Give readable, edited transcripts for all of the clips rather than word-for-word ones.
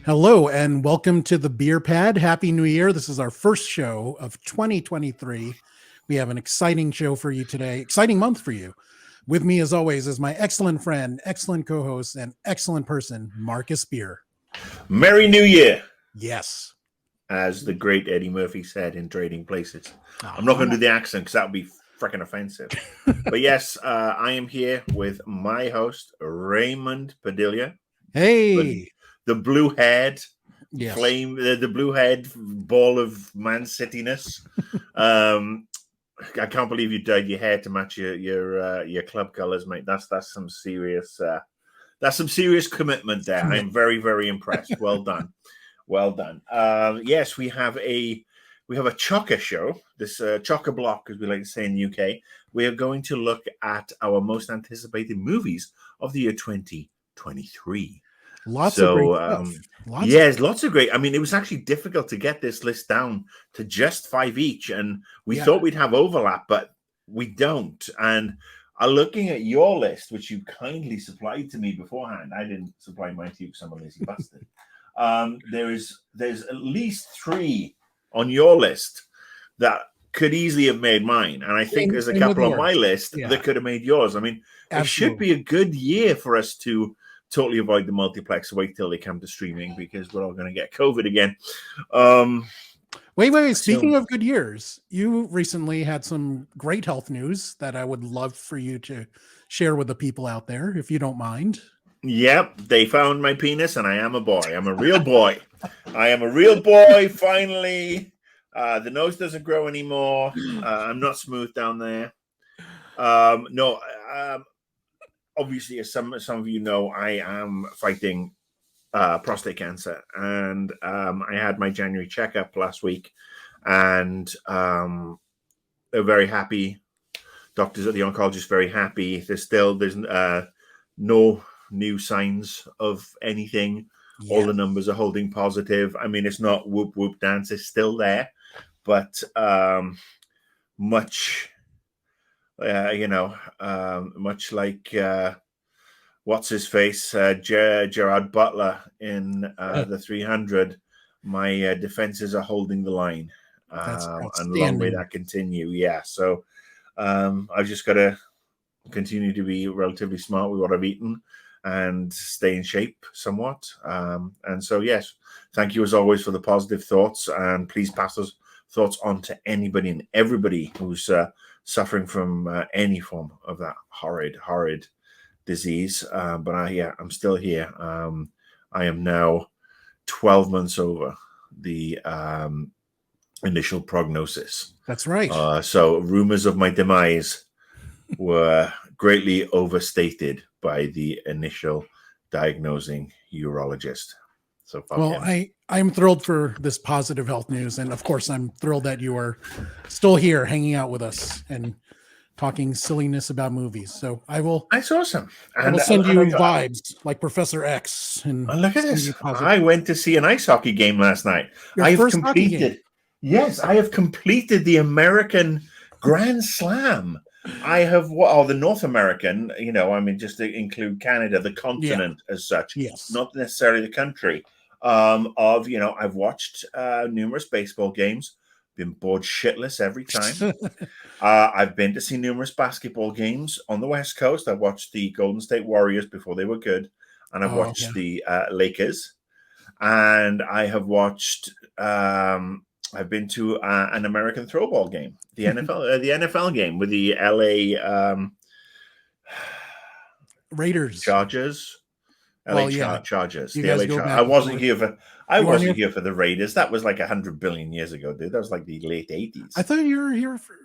Hello and welcome to the BeerPad. Happy New Year. This is our first show of 2023. We have an exciting show for you today, exciting month for you. With me, as always, is my excellent friend, excellent co host, and excellent person, Marcus Beer. Merry New Year, Yes. as the great Eddie Murphy said in Trading Places. I'm not going to do the accent because that would be freaking offensive. But yes, I am here with my host, Raymond Padilla. Hey. The blue-haired Yes. flame, the blue-haired ball of Man City-ness. I can't believe you dyed your hair to match your club colors, mate. That's some serious commitment there. I'm very, very impressed. Well done. Well done. Yes, we have a chocker show. This chocker block, as we like to say in the UK. We are going to look at our most anticipated movies of the year 2023. Lots of great stuff. Lots of great. I mean, it was actually difficult to get this list down to just 5 each, and we thought we'd have overlap, but we don't. And looking at your list, which you kindly supplied to me beforehand, I didn't supply mine to you because I'm a lazy bastard. There's at least 3 on your list that could easily have made mine, and I think there's a couple on my list that could have made yours. I mean, it should be a good year for us to totally avoid the multiplex. Wait till they come to streaming because we're all going to get COVID again. Wait. Speaking of good years, you recently had some great health news that I would love for you to share with the people out there, if you don't mind. Yep, they found my penis, and I am a boy. I'm a real boy. I am a real boy, finally. The nose doesn't grow anymore. I'm not smooth down there. Obviously, as some of you know, I am fighting prostate cancer, and I had my January checkup last week, and they're very happy. Doctors at the oncologist very happy. There's no new signs of anything. All the numbers are holding positive. I mean, it's not whoop whoop dance. It's still there, but much like what's his face, Gerard Butler in the 300. My defenses are holding the line, and long may that continue. Yeah, so I've just got to continue to be relatively smart with what I've eaten and stay in shape somewhat. And so, yes, thank you as always for the positive thoughts, and please pass those thoughts on to anybody and everybody who's suffering from any form of that horrid disease. But I'm still here. I am now 12 months over the initial prognosis. That's right. So rumors of my demise were greatly overstated by the initial diagnosing urologist. So I'm thrilled for this positive health news, and of course I'm thrilled that you are still here hanging out with us and talking silliness about movies. So that's awesome. I will send you vibes like Professor X. And look at this. I went to see an ice hockey game last night. I have completed the American Grand Slam. I have the North American, just to include Canada, the continent as such, not necessarily the country. I've watched numerous baseball games, been bored shitless every time. I've been to see numerous basketball games on the West Coast. I watched the Golden State Warriors before they were good, and I've watched the Lakers, and I have watched. I've been to an American throwball game, the NFL game with the LA Raiders, Chargers. Chargers. The LA Chargers. I wasn't here for the Raiders. That was like 100 billion years ago, dude. That was like the late 80s. I thought you were here for.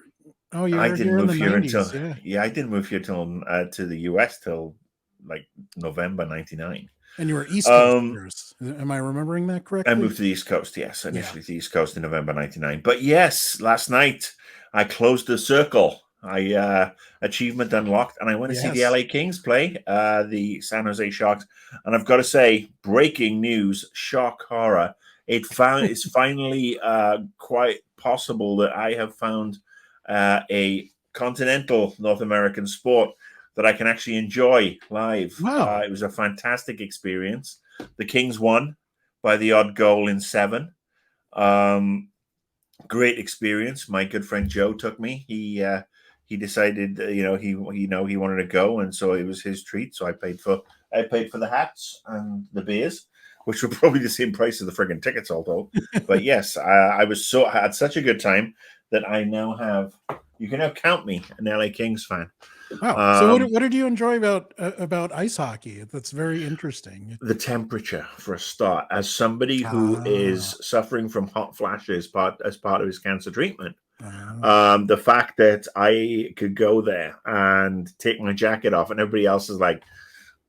Oh, you were I didn't here move in the here 90s, until I didn't move here till to the US till like November '99. And you were East Coasters. Am I remembering that correctly? I moved to the East Coast, yes. Initially to the East Coast in November '99. But yes, last night I closed the circle. I achievement unlocked, and I went to see the LA Kings play the San Jose Sharks. And I've got to say, breaking news, shock horror. It's finally quite possible that I have found a continental North American sport that I can actually enjoy live. Wow. It was a fantastic experience. The Kings won by the odd goal in 7. Great experience. My good friend Joe took me. He decided, he wanted to go, and so it was his treat. So I paid for the hats and the beers, which were probably the same price as the friggin' tickets, although. But yes, I had such a good time that I now have. You can now count me an LA Kings fan. Wow. So what did you enjoy about ice hockey? That's very interesting. The temperature, for a start. As somebody who is suffering from hot flashes as part of his cancer treatment, the fact that I could go there and take my jacket off, and everybody else is like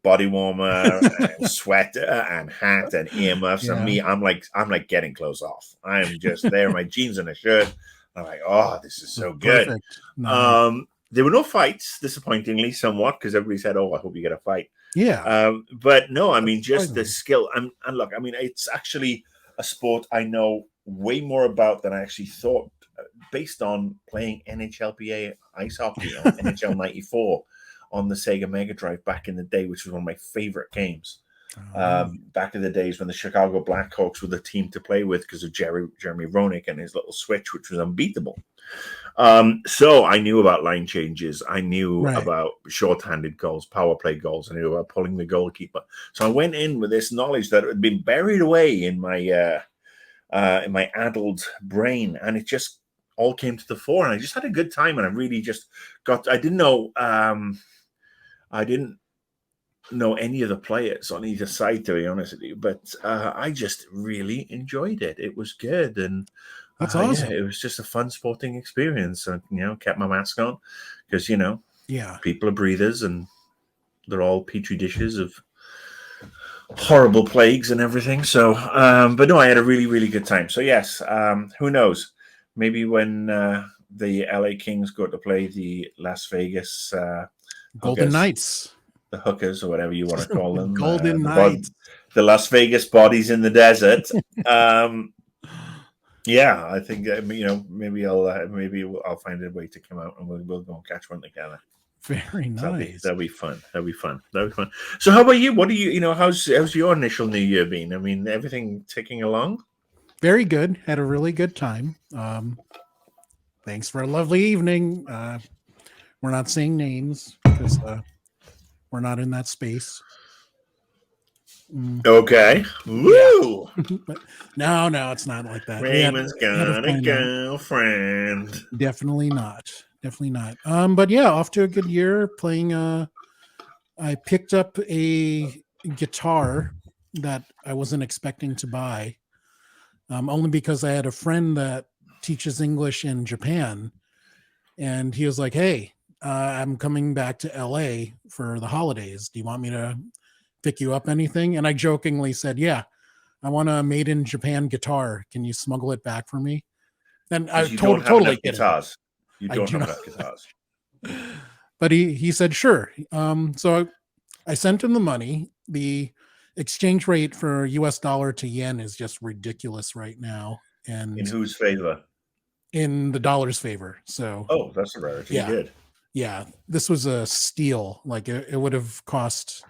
body warmer and sweater and hat and earmuffs, and me, I'm like getting clothes off. I'm just there, my jeans and a shirt. I'm like, oh, this is so good. Nice. There were no fights, disappointingly, somewhat, because everybody said, "Oh, I hope you get a fight." Yeah. But no, I mean, just the skill. And look, I mean, it's actually a sport I know way more about than I actually thought, based on playing NHLPA ice hockey on NHL 94 on the Sega Mega Drive back in the day, which was one of my favorite games. Back in the days when the Chicago Blackhawks were the team to play with because of Jeremy Roenick and his little switch, which was unbeatable. So I knew about line changes. I knew about shorthanded goals, power play goals. I knew about pulling the goalkeeper. So I went in with this knowledge that had been buried away in my addled brain, and it just all came to the fore. And I just had a good time, and I really just I didn't know any of the players on either side, to be honest with you, but I just really enjoyed it. It was good, and that's awesome. Yeah, it was just a fun sporting experience. So, kept my mask on because people are breathers, and they're all petri dishes of horrible plagues and everything. So, but no, I had a really, really good time. So yes, who knows? Maybe when the LA Kings go to play the Las Vegas Golden Knights. The hookers, or whatever you want to call them, Golden Knights, the Las Vegas bodies in the desert. Yeah, I think maybe I'll find a way to come out and we'll go and catch one together. Very nice. That'll be fun. So, how about you? What do you? How's your initial New Year been? I mean, everything ticking along? Very good. Had a really good time. Thanks for a lovely evening. We're not saying names because we're not in that space. Okay. Woo! No, it's not like that. Raymond's got a girlfriend. Definitely not. But yeah, off to a good year playing. I picked up a guitar that I wasn't expecting to buy, only because I had a friend that teaches English in Japan, and he was like, "Hey, I'm coming back to LA for the holidays. Do you want me to pick you up anything?" And I jokingly said, "Yeah, I want a made in Japan guitar. Can you smuggle it back for me?" And I totally guitars. You don't have enough guitars. But he said, "Sure." So I sent him the money. The exchange rate for US dollar to yen is just ridiculous right now. And in whose favor? In the dollar's favor. So that's a rarity. Yeah. Good. Yeah. This was a steal. Like it would have cost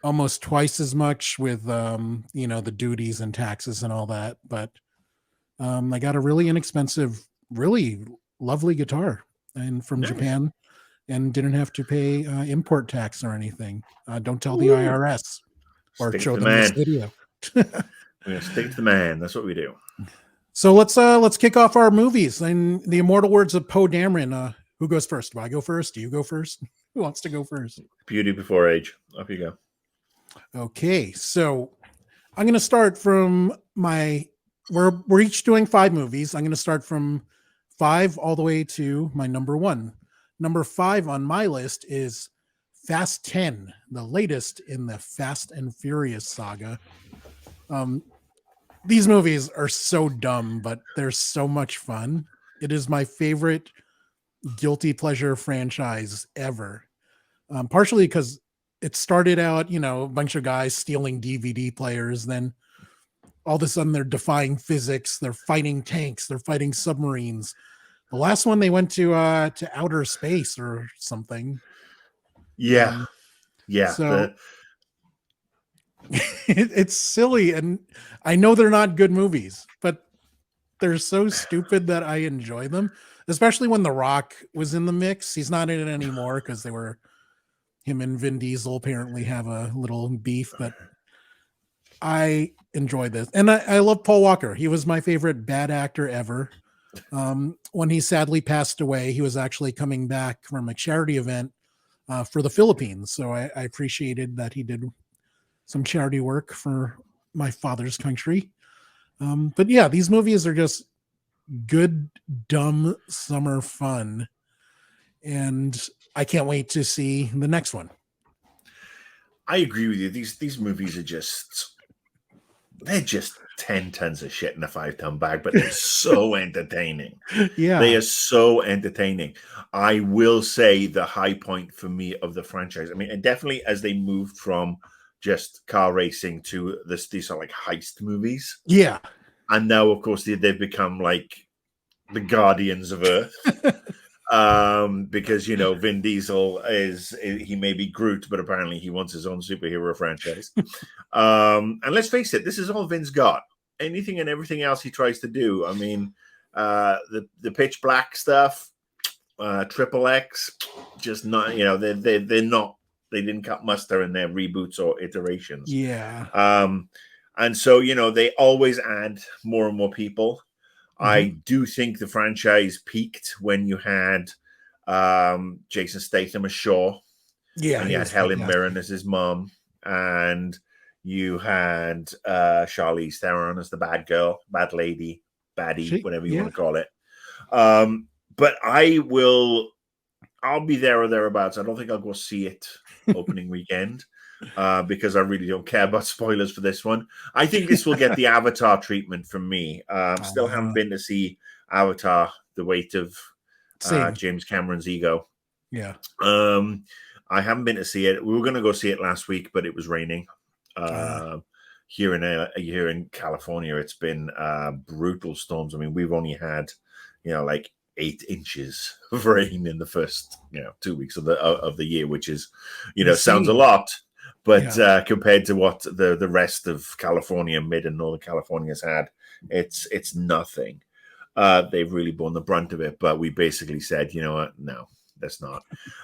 almost twice as much with the duties and taxes and all that. But I got a really inexpensive, really lovely guitar and from Japan, and didn't have to pay import tax or anything. Don't tell the IRS or show them this video. We're gonna stick to the man. That's what we do. So let's kick off our movies. In the immortal words of Poe Dameron, who goes first? Do I go first? Do you go first? Who wants to go first? Beauty before age. Up you go. Okay, so I'm going to start from we're each doing 5 movies. I'm going to start from 5 all the way to my number 1. Number 5 on my list is Fast 10, the latest in the Fast and Furious saga. These movies are so dumb, but they're so much fun. It is my favorite guilty pleasure franchise ever. Partially because it started out, a bunch of guys stealing DVD players. Then all of a sudden they're defying physics. They're fighting tanks. They're fighting submarines. The last one they went to outer space or something. Yeah. So It's silly, and I know they're not good movies, but they're so stupid that I enjoy them. Especially when The Rock was in the mix. He's not in it anymore because him and Vin Diesel apparently have a little beef, but I enjoy this. And I love Paul Walker. He was my favorite bad actor ever. When he sadly passed away, he was actually coming back from a charity event for the Philippines. So I appreciated that he did some charity work for my father's country. But yeah, these movies are just good, dumb summer fun. And I can't wait to see the next one. I agree with you. These movies are they're just 10 tons of shit in a 5-ton bag, but they're so entertaining. Yeah. They are so entertaining. I will say the high point for me of the franchise, I mean, and definitely as they moved from just car racing to these are like heist movies. Yeah. And now, of course, they've become like the Guardians of Earth. Because Vin Diesel he may be Groot, but apparently he wants his own superhero franchise. And let's face it, this is all Vin's got. Anything and everything else he tries to do. I mean, the Pitch Black stuff, Triple X, just not. They're not. They didn't cut muster in their reboots or iterations. Yeah. And so they always add more and more people. I do think the franchise peaked when you had Jason Statham as Shaw. Yeah. And you had Helen Mirren as his mom. And you had Charlize Theron as the bad girl, bad lady, baddie, whatever you want to call it. But I'll be there or thereabouts. I don't think I'll go see it opening weekend. Because I really don't care about spoilers for this one. I think this will get the Avatar treatment from me. Still haven't been to see Avatar, The Weight of James Cameron's Ego. Yeah. I haven't been to see it. We were going to go see it last week, but it was raining. Here in California, it's been brutal storms. I mean, we've only had, like 8 inches of rain in the first 2 weeks of the year, which is sounds a lot, but compared to what the rest of California, mid and northern California has had, it's nothing. They've really borne the brunt of it, but we basically said, you know what, no, that's not.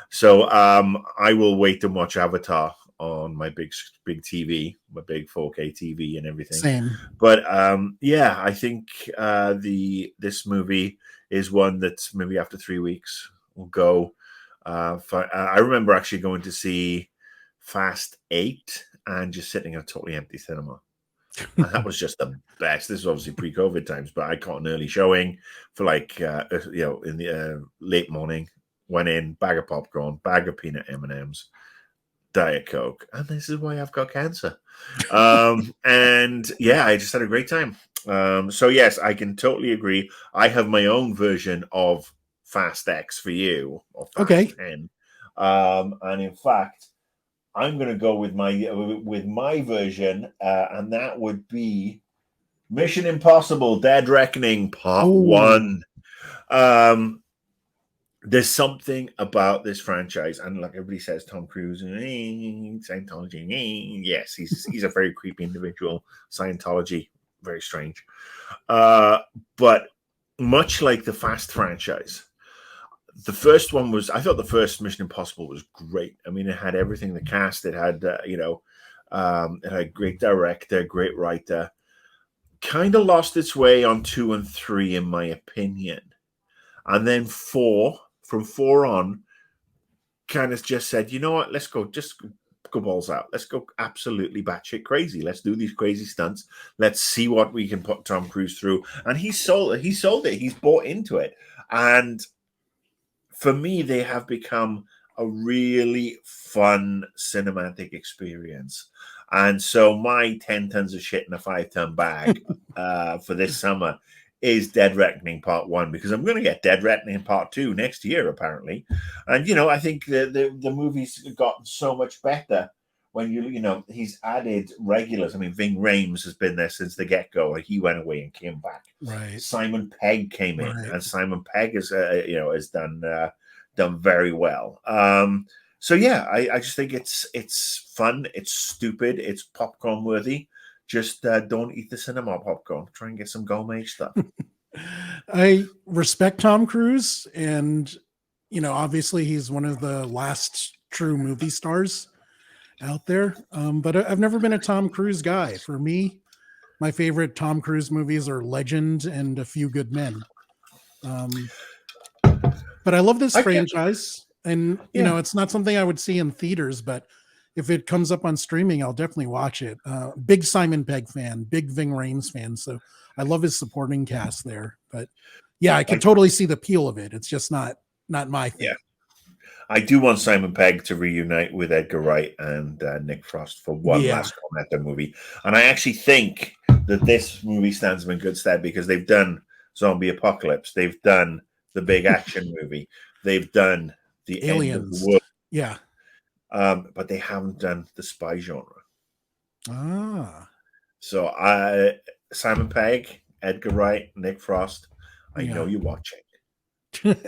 So I will wait and watch Avatar on my big TV, my big 4K TV and everything. Same. But I think this movie is one that maybe after 3 weeks will go. I remember actually going to see Fast 8 and just sitting in a totally empty cinema. And that was just the best. This is obviously pre-COVID times, but I caught an early showing for in the late morning. Went in, bag of popcorn, bag of peanut M&Ms, Diet Coke, and this is why I've got cancer. And yeah, I just had a great time. So yes, I can totally agree. I have my own version of Fast X for you, or Fast 10. And in fact, I'm going to go with my version, and that would be Mission Impossible: Dead Reckoning Part 1. There's something about this franchise, and like everybody says, Tom Cruise, Scientology. Yes, he's a very creepy individual. Scientology, very strange. But much like the Fast franchise, the first one I thought the first Mission Impossible was great. I mean, it had everything. The cast, it had it had a great director, great writer. Kind of lost its way on 2 and 3, in my opinion. And then 4, from 4 on, kind of just said, you know what, let's go, just go balls out. Let's go absolutely batshit crazy. Let's do these crazy stunts. Let's see what we can put Tom Cruise through. And he sold it. He's bought into it. And for me, they have become a really fun cinematic experience. And so my 10 tons of shit in a 5-ton bag for this summer is Dead Reckoning Part 1, because I'm going to get Dead Reckoning Part 2 next year, apparently. And, I think the movie's gotten so much better when he's added regulars. I mean, Ving Rhames has been there since the get-go. He went away and came back. Right. Simon Pegg came in, and Simon Pegg has done very well. So yeah, I just think it's fun, it's stupid, it's popcorn worthy. Just don't eat the cinema popcorn. Try and get some gourmet stuff. I respect Tom Cruise, and obviously he's one of the last true movie stars out there. But I've never been a Tom Cruise guy. For me, my favorite Tom Cruise movies are Legend and A Few Good Men. But I love this franchise, and it's not something I would see in theaters, but if it comes up on streaming, I'll definitely watch it. Big Simon Pegg fan, big Ving Rhames fan, so I love his supporting cast there. But yeah, I can totally see the appeal of it. It's just not my thing. Yeah, I do want Simon Pegg to reunite with Edgar Wright and Nick Frost for one last Cornetto movie, and I actually think that this movie stands them in good stead because they've done Zombie Apocalypse, they've done the big action movie, they've done the Aliens. End of the World, yeah, but they haven't done the spy genre. So Simon Pegg, Edgar Wright, Nick Frost, I know you're watching. So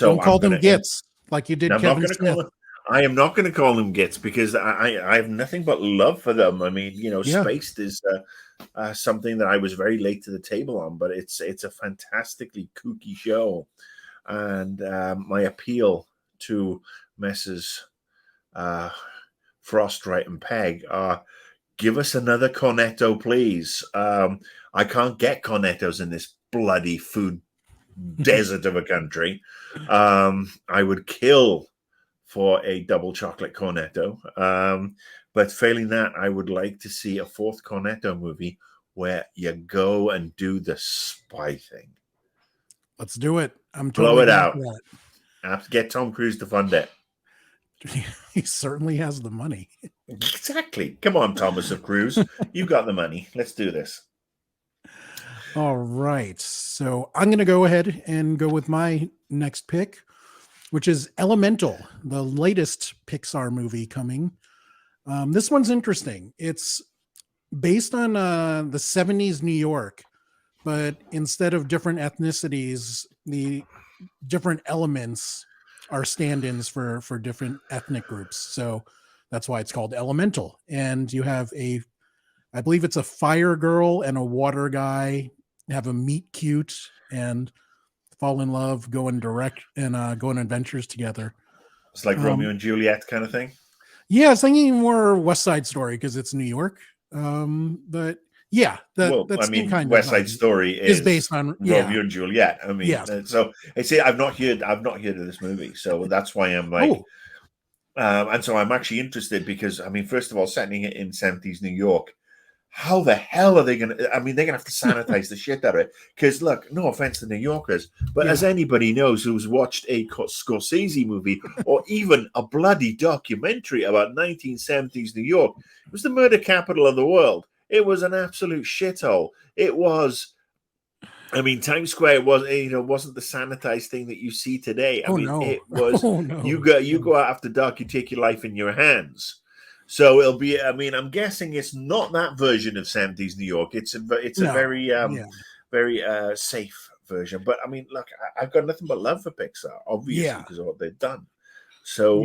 don't call them Gits like you did Kevin Smith. I am not going to call them Gits because I have nothing but love for them. I mean, Spaced is something that I was very late to the table on, but it's a fantastically kooky show, and my appeal to Messrs. Frost, Wright, and Pegg are give us another Cornetto, please. I can't get Cornettos in this bloody food desert of a country. I would kill for a double chocolate Cornetto. But failing that, I would like to see a fourth Cornetto movie where you go and do the spy thing. Let's do it. I'm totally blow it out. I have to get Tom Cruise to fund it. He certainly has the money. Exactly. Come on, Thomas of Cruise. You got the money. Let's do this. All right. So I'm going to go ahead and go with my next pick, which is Elemental, the latest Pixar movie coming. This one's interesting. It's based on the 70s New York, but instead of different ethnicities, the different elements are stand-ins for different ethnic groups. So that's why it's called Elemental. And you have I believe it's a fire girl and a water guy have a meet cute and fall in love, go on adventures together. It's like Romeo and Juliet kind of thing. Yeah, I was thinking more West Side Story because it's New York. But yeah, West Side Story is based on Romeo and Juliet. I mean, so I've not heard of this movie, so that's why I'm like, and so I'm actually interested because first of all, setting it in 70s New York, how the hell are they going to? I mean, they're going to have to sanitize the shit out of it. Because look, no offense to New Yorkers, but as anybody knows who's watched a Scorsese movie or even a bloody documentary about 1970s New York, it was the murder capital of the world. It was an absolute shithole. It was. Times Square wasn't the sanitized thing that you see today. It was. You go out after dark, you take your life in your hands. So it'll be. I'm guessing it's not that version of 70s New York. It's a very very safe version. But look, I've got nothing but love for Pixar, obviously, because of what they've done. So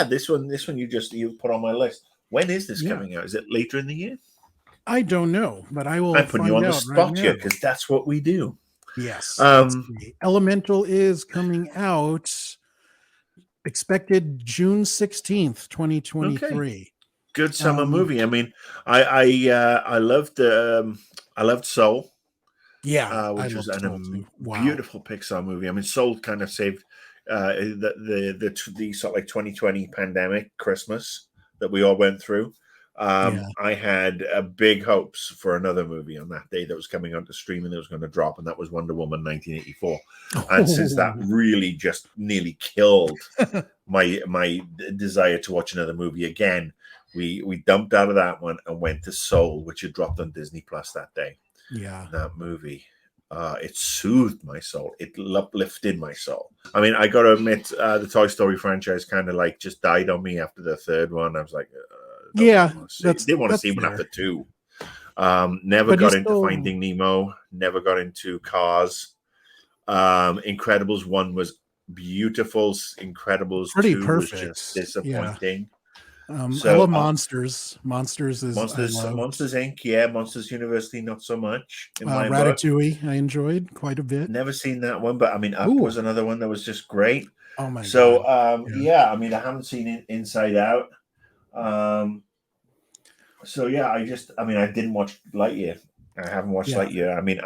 this one you put on my list. When is this coming out? Is it later in the year? I don't know, but I will. I'm putting you on the spot here because that's what we do. Yes. Elemental is coming out. Expected June 16th, 2023. Okay. Good summer movie. I loved Soul. Yeah, which was a beautiful Pixar movie. Soul kind of saved the sort of like 2020 pandemic Christmas that we all went through. I had big hopes for another movie on that day that was coming onto streaming that was going to drop, and that was Wonder Woman 1984. And since that really just nearly killed my desire to watch another movie again, we dumped out of that one and went to Soul, which had dropped on Disney Plus that day. Yeah, that movie, it soothed my soul. It uplifted my soul. I got to admit, the Toy Story franchise kind of like just died on me after the third one. I was like, didn't want to see one after two. Never got into Finding Nemo. Never got into Cars. Incredibles 1 was beautiful. Incredibles Pretty 2 was just perfect. disappointing. I love Monsters. Monsters is Monsters Inc. Yeah, Monsters University not so much in my book. Ratatouille. I enjoyed quite a bit. Never seen that one, but I mean, Up was another one that was just great. Oh my god! Yeah, I mean, I haven't seen Inside Out. So yeah, I didn't watch Lightyear. I haven't watched Lightyear. I mean,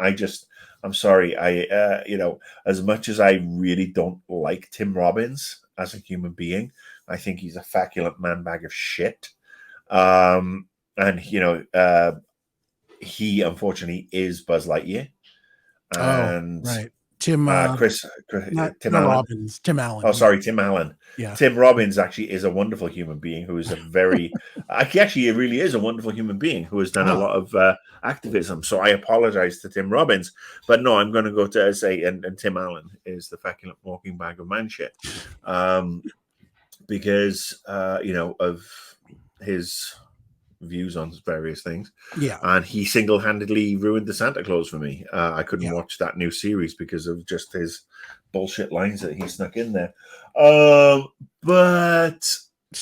I'm sorry. As much as I really don't like Tim Robbins as a human being, I think he's a faculent man bag of shit. And he unfortunately is Buzz Lightyear. And right. Tim Allen. Robbins. Tim Allen. Oh, sorry, Tim Allen. Yeah. Tim Robbins actually is a wonderful human being who is a very, actually, it really is a wonderful human being who has done a lot of activism. So I apologize to Tim Robbins, but no, I'm going to go to say, and Tim Allen is the faculent walking bag of man shit, because of his views on various things. Yeah. And he single-handedly ruined the Santa Claus for me. I couldn't watch that new series because of just his bullshit lines that he snuck in there. But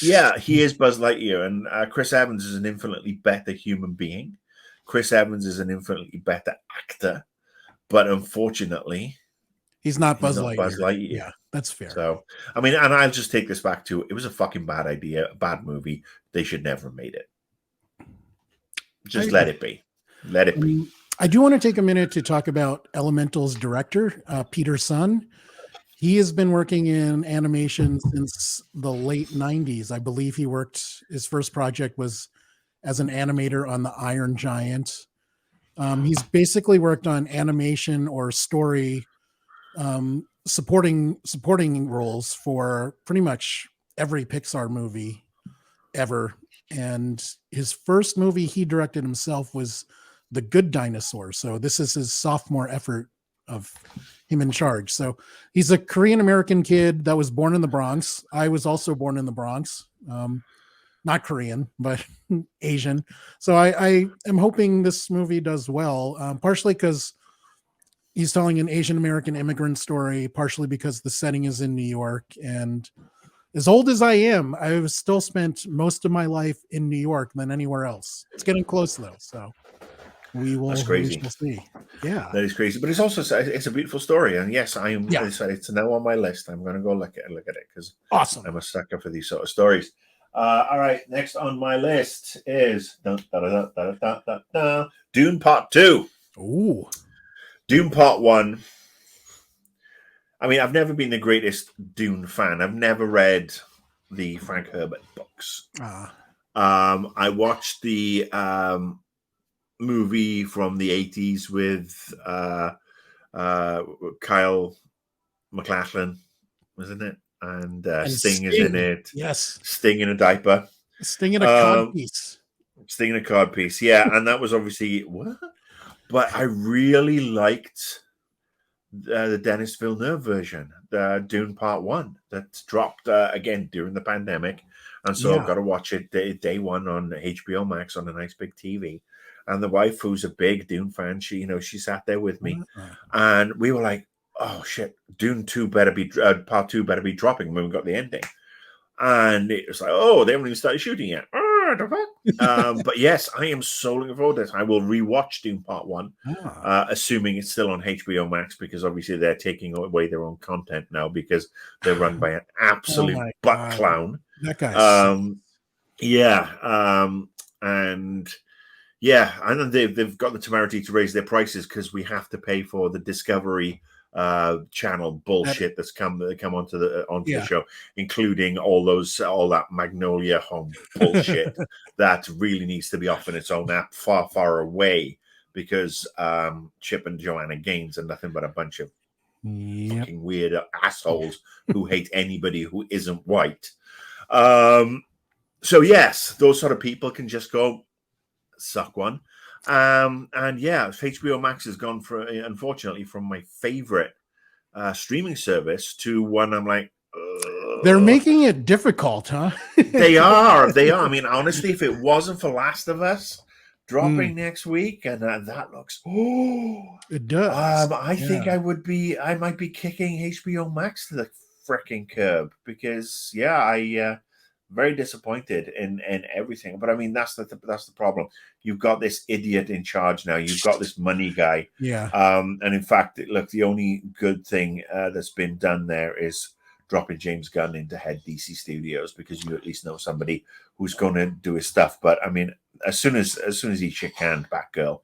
yeah, he is Buzz Lightyear, and Chris Evans is an infinitely better human being. Chris Evans is an infinitely better actor, but unfortunately, he's not Buzz Lightyear. Yeah, that's fair. So, I mean, and I'll just take this back to, it was a fucking bad idea, a bad movie. They should never have made it. Just let it be. Let it be. I do want to take a minute to talk about Elemental's director, Peter Sun. He has been working in animation since the late 90s. I believe his first project was as an animator on the Iron Giant. He's basically worked on animation or story supporting roles for pretty much every Pixar movie ever. And his first movie he directed himself was The Good Dinosaur. So this is his sophomore effort of him in charge. So he's a Korean American kid that was born in the Bronx. I was also born in the Bronx. Not Korean, but Asian. So I am hoping this movie does well, partially because he's telling an Asian American immigrant story, partially because the setting is in New York. And as old as I am, I've still spent most of my life in New York than anywhere else. It's getting close though, so that's crazy. We shall see. Yeah, that is crazy. But it's a beautiful story, and yes, I am. Yeah. It's now on my list. I'm going to go look at it because awesome. I'm a sucker for these sort of stories. All right, next on my list is Dune Part 2. Ooh, Dune Part 1. I mean, I've never been the greatest Dune fan. I've never read the Frank Herbert books. I watched the movie from the 80s with Kyle MacLachlan, wasn't it? And Sting is in it. Yes. Sting in a diaper. Sting in a cod piece. Sting in a cod piece, yeah. And that was obviously, what? But I really liked the Denis Villeneuve version, the Dune Part 1, that dropped again during the pandemic. And so I've got to watch it day one on HBO Max on a nice big TV. And the wife, who's a big Dune fan, she sat there with me. And we were like, oh shit, Dune 2 better be Part 2 better be dropping when we got the ending. And it was like, oh, they haven't even started shooting yet. But yes, I am so looking forward to this. I will rewatch Dune Part 1, assuming it's still on HBO Max, because obviously they're taking away their own content now because they're run by an absolute butt clown. That guy. And they've got the temerity to raise their prices because we have to pay for the Discovery channel bullshit that's come onto the show, including all that Magnolia Home bullshit that really needs to be off in its own app far away, because Chip and Joanna Gaines are nothing but a bunch of fucking weird assholes who hate anybody who isn't white. So yes, those sort of people can just go suck one. And yeah, HBO Max has gone unfortunately from my favorite streaming service to one I'm like, they're making it difficult, huh? They are. I mean, honestly, if it wasn't for Last of Us dropping next week, and that looks, it does. I think I might be kicking HBO Max to the freaking curb because I very disappointed in everything. But I mean, that's the problem. You've got this idiot in charge now. You've got this money guy. Yeah. And in fact, look, the only good thing that's been done there is dropping James Gunn into head DC Studios, because you at least know somebody who's going to do his stuff. But I mean, as soon as he shook hand, Batgirl.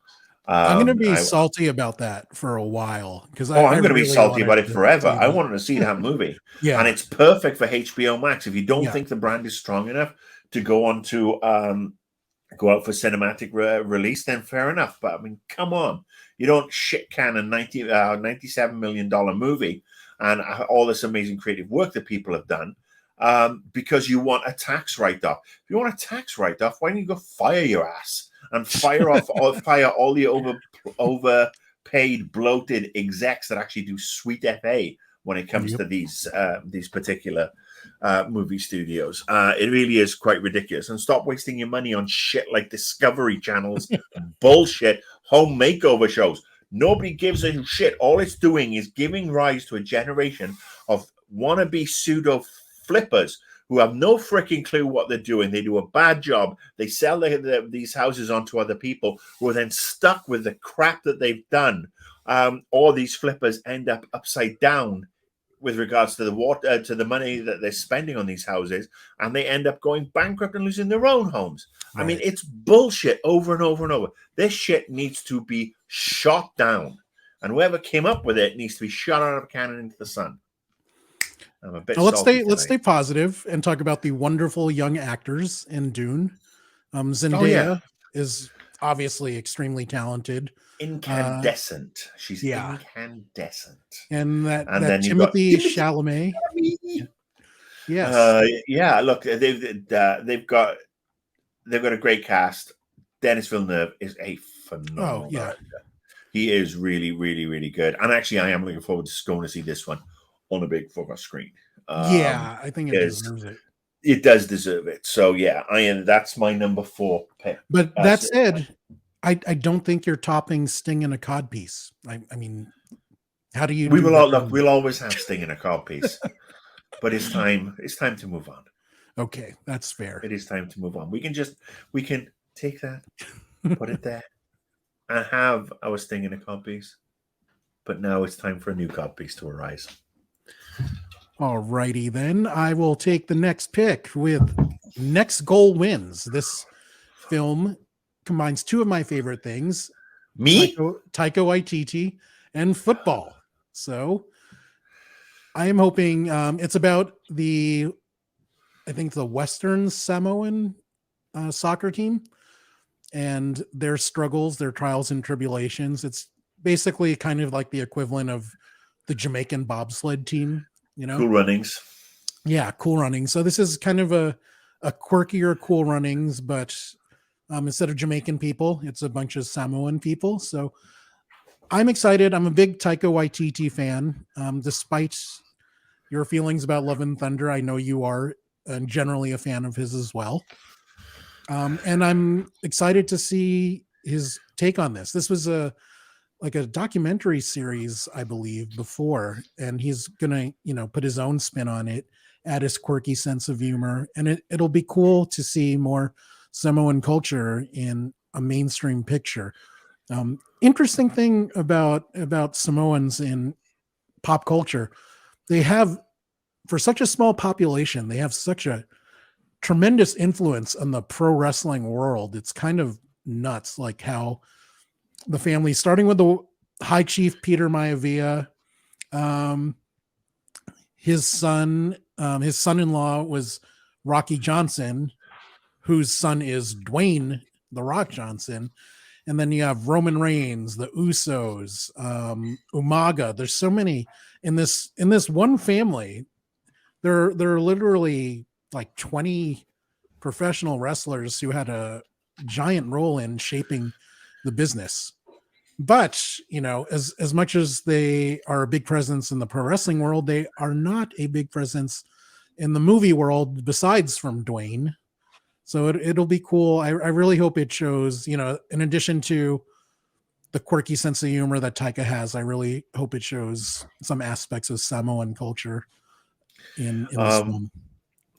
I'm going to be salty about that for a while, because I'm going to be salty about it forever. I wanted to see that movie. Yeah. And it's perfect for HBO Max. If you don't think the brand is strong enough to go on to go out for cinematic release, then fair enough. But I mean, come on. You don't shit can a $97 million movie and all this amazing creative work that people have done because you want a tax write-off. If you want a tax write-off, why don't you go fire your ass and fire all the overpaid, bloated execs that actually do sweet FA when it comes to these particular movie studios. It really is quite ridiculous. And stop wasting your money on shit like Discovery Channel's bullshit home makeover shows. Nobody gives a shit. All it's doing is giving rise to a generation of wannabe pseudo flippers who have no freaking clue what they're doing. They do a bad job. They sell these houses onto other people who are then stuck with the crap that they've done. Or these flippers end up upside down with regards to the money that they're spending on these houses, and they end up going bankrupt and losing their own homes. Right. I mean, it's bullshit over and over and over. This shit needs to be shot down, and whoever came up with it needs to be shot out of a cannon into the sun. I'm a bit. Let's stay positive and talk about the wonderful young actors in Dune. Zendaya is obviously extremely talented. Incandescent. She's incandescent. And that Timothy Chalamet. Yes. Look, they've got a great cast. Dennis Villeneuve is a phenomenal director. He is really, really, really good. And actually, I am looking forward to going to see this one on a big focus screen. I think it deserves it. It does deserve it. So that's my number 4 pick. But that said, I don't think you're topping Sting in a codpiece. I mean, how do you? We'll always have Sting in a codpiece, but it's time to move on. Okay, that's fair. It is time to move on. We can take that, put it there, and have our Sting in a codpiece. But now it's time for a new codpiece to arise. All righty then. I will take the next pick with Next Goal Wins. This film combines 2 of my favorite things. Taika Waititi and football. So I am hoping it's about the Western Samoan soccer team and their struggles, their trials and tribulations. It's basically kind of like the equivalent of the Jamaican bobsled team, Cool Runnings. Yeah, Cool Runnings. So this is kind of a quirkier Cool Runnings, but instead of Jamaican people, it's a bunch of Samoan people. So I'm excited. I'm a big Taika Waititi fan. Despite your feelings about Love and Thunder, I know you are generally a fan of his as well. And I'm excited to see his take on this. This was a documentary series, I believe, before, and he's gonna, put his own spin on it, add his quirky sense of humor, and it'll be cool to see more Samoan culture in a mainstream picture. Interesting thing about Samoans in pop culture, they have, for such a small population, they have such a tremendous influence on the pro wrestling world. It's kind of nuts, like how the family, starting with the High Chief Peter Maivia, his son-in-law was Rocky Johnson, whose son is Dwayne The Rock Johnson. And then you have Roman Reigns, the Usos, Umaga. There's so many in this one family. There are literally like 20 professional wrestlers who had a giant role in shaping the business. But, as much as they are a big presence in the pro wrestling world, they are not a big presence in the movie world besides from Dwayne. So it'll be cool. I really hope it shows, in addition to the quirky sense of humor that Taika has, I really hope it shows some aspects of Samoan culture in this film.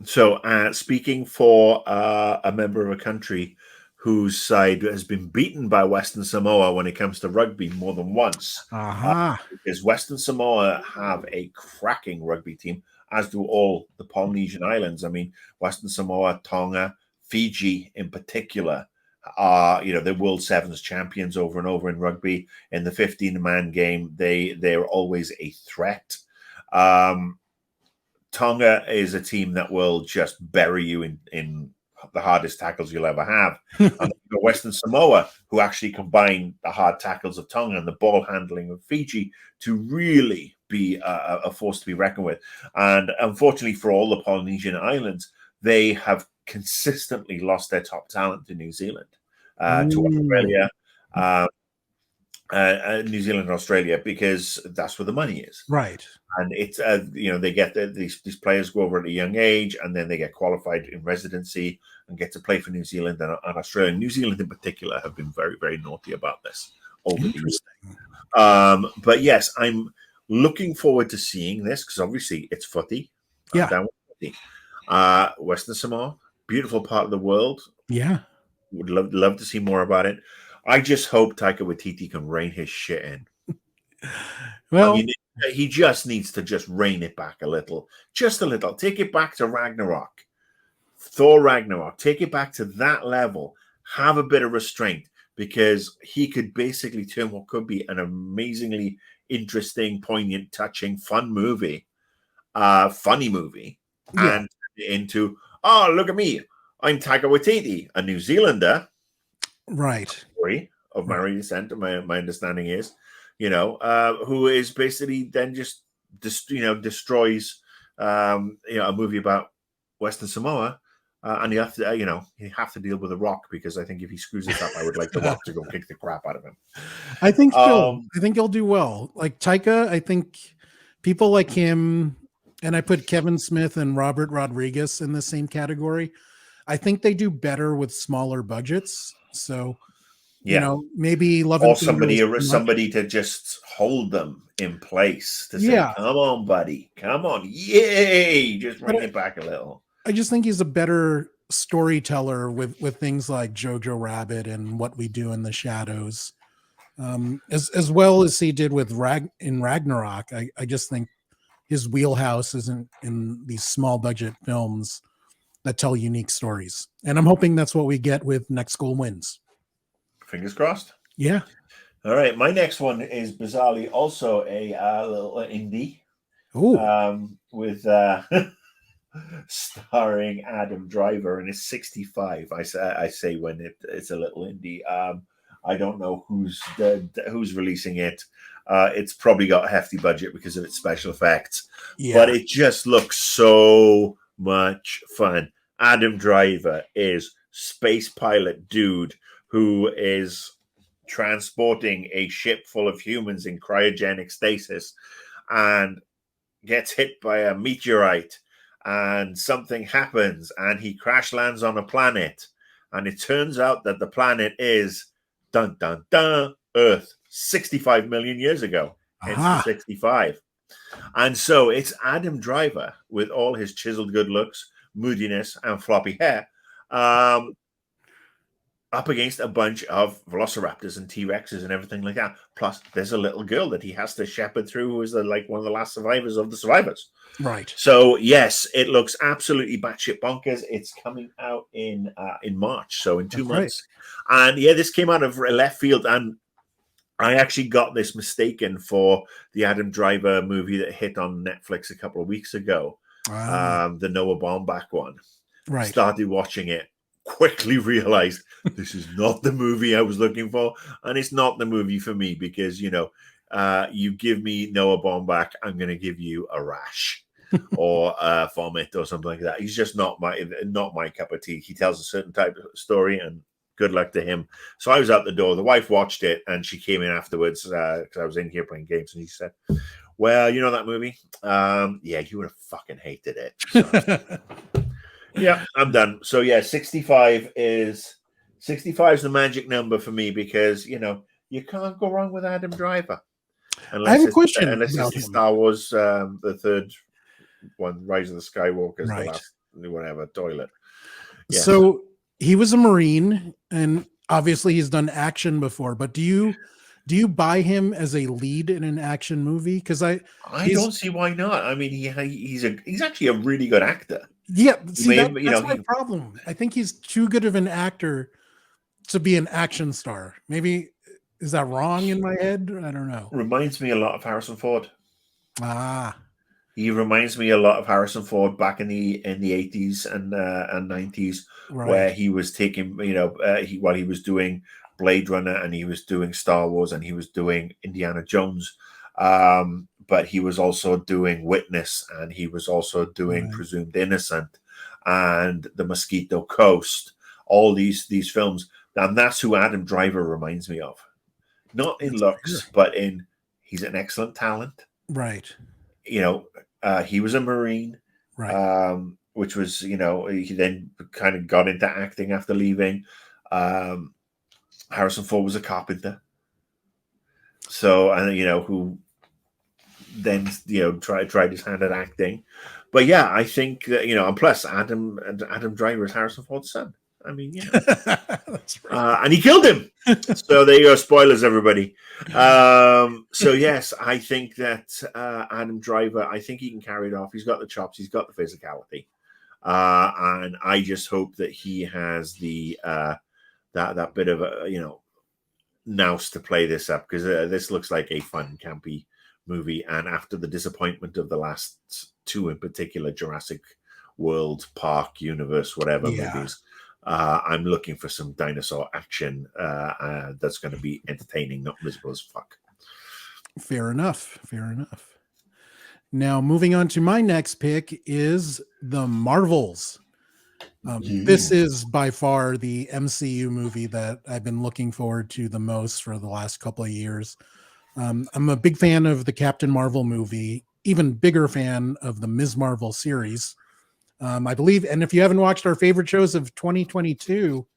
So, speaking for a member of a country whose side has been beaten by Western Samoa when it comes to rugby more than once, because Western Samoa have a cracking rugby team, as do all the Polynesian islands. I mean, Western Samoa, Tonga, Fiji in particular are, the World Sevens champions over and over in rugby. In the 15-man game, they're always a threat. Tonga is a team that will just bury you in the hardest tackles you'll ever have. And Western Samoa, who actually combine the hard tackles of Tonga and the ball handling of Fiji to really be a force to be reckoned with. And unfortunately for all the Polynesian islands, they have consistently lost their top talent to New Zealand, to Australia, New Zealand and Australia, because that's where the money is. Right. And it's, they get these players go over at a young age, and then they get qualified in residency and get to play for New Zealand and Australia. New Zealand in particular have been very, very naughty about this over the years. But yes, I'm looking forward to seeing this because obviously it's footy. Yeah. Down with footy. Western Samoa, beautiful part of the world. Yeah. Would love to see more about it. I just hope Taika Waititi can rein his shit in. Well, I mean, he just needs to just rein it back a little. Just a little. Take it back to Ragnarok. Thor Ragnarok. Take it back to that level. Have a bit of restraint, because he could basically turn what could be an amazingly interesting, poignant, touching, funny movie, and into, oh, look at me. I'm Taika Waititi, a New Zealander. Right. Story of Maori descent, my understanding is, who is basically then just destroys a movie about Western Samoa, and you have to deal with The Rock, because I think if he screws it up, I would like The Rock to go kick the crap out of him. I think he'll do well. Like Taika, I think people like him, and I put Kevin Smith and Robert Rodriguez in the same category. I think they do better with smaller budgets. So, maybe Love and somebody to just hold them in place to say, "Come on, buddy, come on, yay!" Just bring it back a little. I just think he's a better storyteller with things like Jojo Rabbit and What We Do in the Shadows, as well as he did with Ragnarok. I just think his wheelhouse isn't in these small budget films that tell unique stories. And I'm hoping that's what we get with Next Goal Wins. Fingers crossed. Yeah. All right. My next one is bizarrely also a little indie. With starring Adam Driver, and it's 65. I say when it's a little indie. I don't know who's releasing it. It's probably got a hefty budget because of its special effects, but it just looks so much fun. Adam Driver is space pilot dude who is transporting a ship full of humans in cryogenic stasis and gets hit by a meteorite, and something happens and he crash lands on a planet, and it turns out that the planet is dun dun dun Earth 65 million years ago. Hence 65. And so it's Adam Driver with all his chiseled good looks, moodiness, and floppy hair, up against a bunch of velociraptors and T-Rexes and everything like that. Plus, there's a little girl that he has to shepherd through, who is one of the last survivors of the survivors. Right. So, yes, it looks absolutely batshit bonkers. It's coming out in March, so in 2 months. Right. And, this came out of left field, and I actually got this mistaken for the Adam Driver movie that hit on Netflix a couple of weeks ago, the Noah Baumbach one. Right. Started watching it, quickly realized this is not the movie I was looking for, and it's not the movie for me because, you give me Noah Baumbach, I'm going to give you a rash or a vomit or something like that. He's just not my cup of tea. He tells a certain type of story, and good luck to him. So I was out the door. The wife watched it, and she came in afterwards because I was in here playing games, and she said, well, you know that movie? Yeah, you would have fucking hated it. So, yeah, I'm done. So, 65 is the magic number for me because, you can't go wrong with Adam Driver. I have a question. Unless it's the Star Wars, the third one, Rise of the Skywalkers, the Right. last whatever toilet. Yes. So he was a Marine, and obviously he's done action before. But do you buy him as a lead in an action movie? Because I don't see why not. I mean, he's actually a really good actor. Yeah, see that's my problem. I think he's too good of an actor to be an action star. Maybe is that wrong in my head? I don't know. Reminds me a lot of Harrison Ford. Ah, he reminds me a lot of Harrison Ford back in the 80s and 90s, right. where he was taking, while he was doing Blade Runner and he was doing Star Wars and he was doing Indiana Jones, but he was also doing Witness and he was also doing Presumed Innocent and The Mosquito Coast. All these films, and that's who Adam Driver reminds me of. Not in looks, but in he's an excellent talent. Right. He was a Marine, right. Which was, he then kind of got into acting after leaving. Harrison Ford was a carpenter. So, and, who then, tried his hand at acting. But yeah, I think that, and plus Adam Driver is Harrison Ford's son. I mean, that's right. And he killed him. So there you go. Spoilers, everybody. So yes, I think that Adam Driver, I think he can carry it off. He's got the chops. He's got the physicality. And I just hope that he has the that bit of nous to play this up, because this looks like a fun, campy movie. And after the disappointment of the last two, in particular, Jurassic World, Park, Universe, whatever movies, I'm looking for some dinosaur action that's going to be entertaining, not miserable as fuck. Fair enough. Now, moving on to my next pick is The Marvels. This is by far the MCU movie that I've been looking forward to the most for the last couple of years. I'm a big fan of the Captain Marvel movie, even bigger fan of the Ms. Marvel series. I believe, and if you haven't watched our favorite shows of 2022,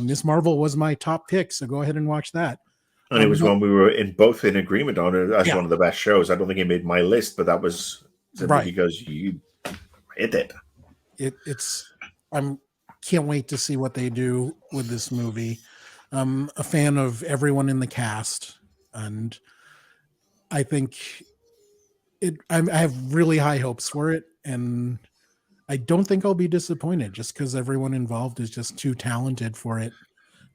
Ms. Marvel was my top pick, so go ahead and watch that. And it was one we were both in agreement on it as one of the best shows. I don't think it made my list, but that was simply because you hit it. Can't wait to see what they do with this movie. I'm a fan of everyone in the cast, and I think I have really high hopes for it, and I don't think I'll be disappointed, just because everyone involved is just too talented for it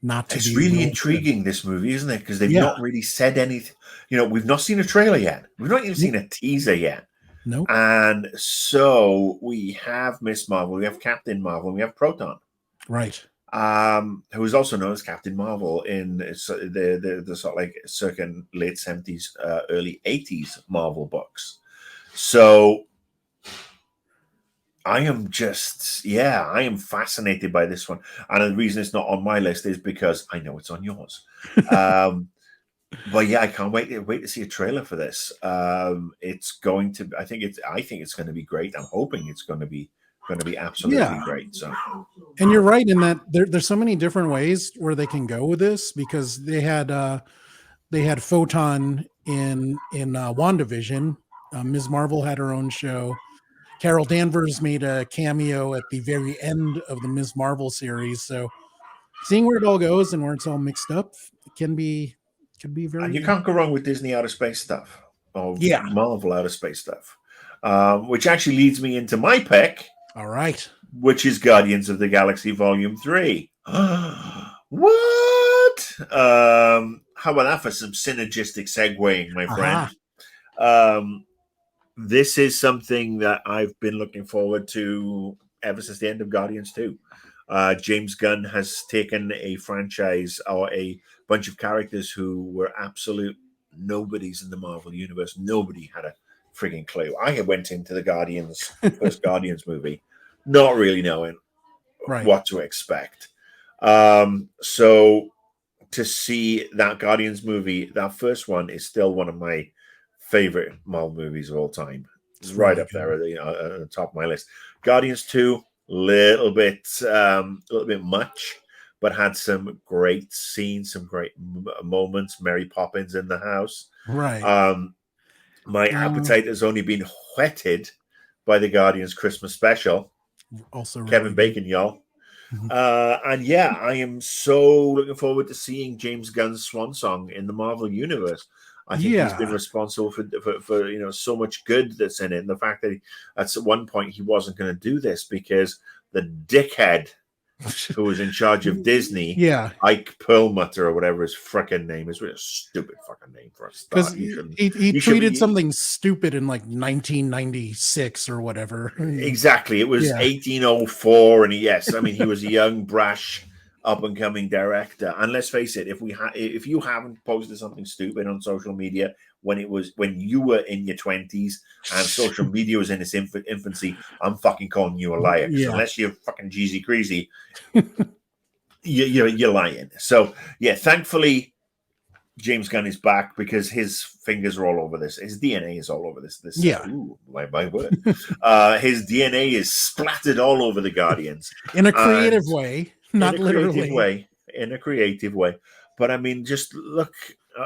not to be. It's really intriguing, this movie, isn't it? Because they've not really said anything. We've not seen a trailer yet. We've not even seen a teaser yet. No. And so we have Miss Marvel, we have Captain Marvel, and we have Proton. Right. Who is also known as Captain Marvel in the sort of like circa late 70s, early 80s Marvel books. So I am fascinated by this one. And the reason it's not on my list is because I know it's on yours. But yeah, I can't wait to see a trailer for this. It's going to, I think it's going to be great. I'm hoping it's going to be absolutely great. So, and you're right in that there's so many different ways where they can go with this, because they had Photon in WandaVision. Ms. Marvel had her own show. Carol Danvers made a cameo at the very end of the Ms. Marvel series. So seeing where it all goes and where it's all mixed up, it can be very. And you can't go wrong with Disney outer space stuff or Marvel outer space stuff, which actually leads me into my pick. All right, which is Guardians of the Galaxy Volume 3. What? How about that for some synergistic segueing, my friend? This is something that I've been looking forward to ever since the end of Guardians 2. James Gunn has taken a franchise or a bunch of characters who were absolute nobodies in the Marvel universe. Nobody had a frigging clue. I went into the first Guardians movie not really knowing what to expect. So to see that Guardians movie, that first one, is still one of my favorite Marvel movies of all time. It's right up there, at the top of my list. Guardians 2, little bit much, but had some great scenes, some great moments. Mary Poppins in the house. Right. My appetite has only been whetted by the Guardians Christmas special. Also, Kevin really Bacon, y'all. And yeah, I am so looking forward to seeing James Gunn's swan song in the Marvel universe. I think he's been responsible for so much good that's in it, and the fact that at one point he wasn't going to do this because the dickhead who was in charge of Disney, Ike Perlmutter or whatever his frickin' name is, really a stupid fucking name for a start. He tweeted something stupid in like 1996 or whatever. Exactly, it was 1804, and he was a young, brash, up and coming director. And let's face it, if you haven't posted something stupid on social media when you were in your 20s and social media was in its infancy, I'm fucking calling you a liar. Unless you're fucking Jeezy Greasy, you're lying. So yeah, thankfully James Gunn is back because his fingers are all over this. His DNA is all over this. Ooh, my word. His DNA is splattered all over the Guardians in a creative way, not literally. In a creative way. But I mean, just look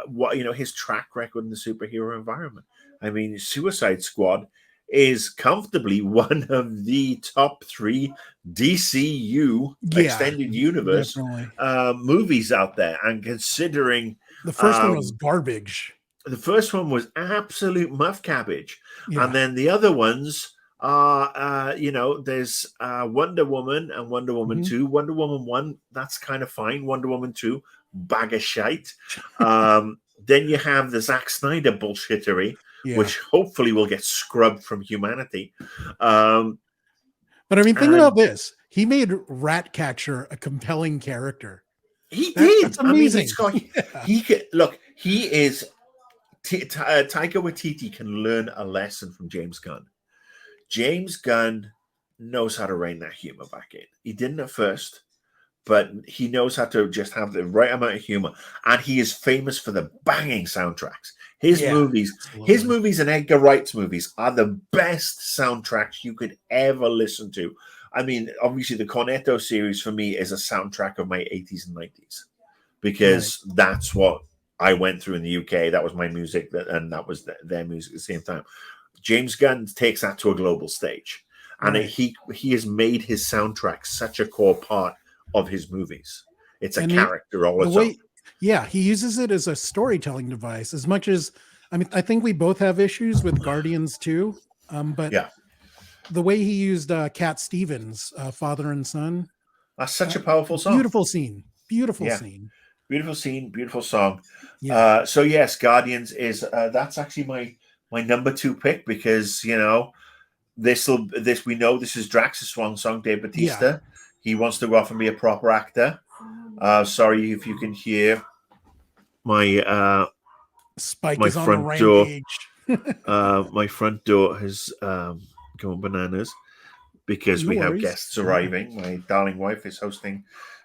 what his track record in the superhero environment. I mean, Suicide Squad is comfortably one of the top 3 DCU extended universe movies out there, and considering the first one was garbage. The first one was absolute muff cabbage. And then the other ones are, there's Wonder Woman and Wonder Woman 2. Wonder Woman 1, that's kind of fine. Wonder Woman 2, bag of shite. Then you have the Zack Snyder bullshittery, which hopefully will get scrubbed from humanity. But I mean, think about this. He made Ratcatcher a compelling character. He did. That's amazing. He is. Taika Waititi can learn a lesson from James Gunn. James Gunn knows how to rein that humor back in. He didn't at first, but he knows how to just have the right amount of humor. And he is famous for the banging soundtracks. His movies and Edgar Wright's movies are the best soundtracks you could ever listen to. I mean, obviously, the Cornetto series for me is a soundtrack of my 80s and 90s because that's what I went through in the UK. That was my music, and that was their music at the same time. James Gunn takes that to a global stage, and he has made his soundtrack such a core part of his movies. It's a character all its own. Yeah, he uses it as a storytelling device as much as, I mean, I think we both have issues with Guardians too, but the way he used Cat Stevens, Father and Son. That's such a powerful song. Beautiful scene. Beautiful scene. Beautiful scene. Beautiful song. Yeah. So yes, Guardians is that's actually my number 2 pick because we know this is Drax's swan song, Dave Bautista. Yeah. He wants to go off and be a proper actor. Sorry if you can hear my Spike my is on front a door. rampage. My front door has gone bananas because we have guests arriving. My darling wife is hosting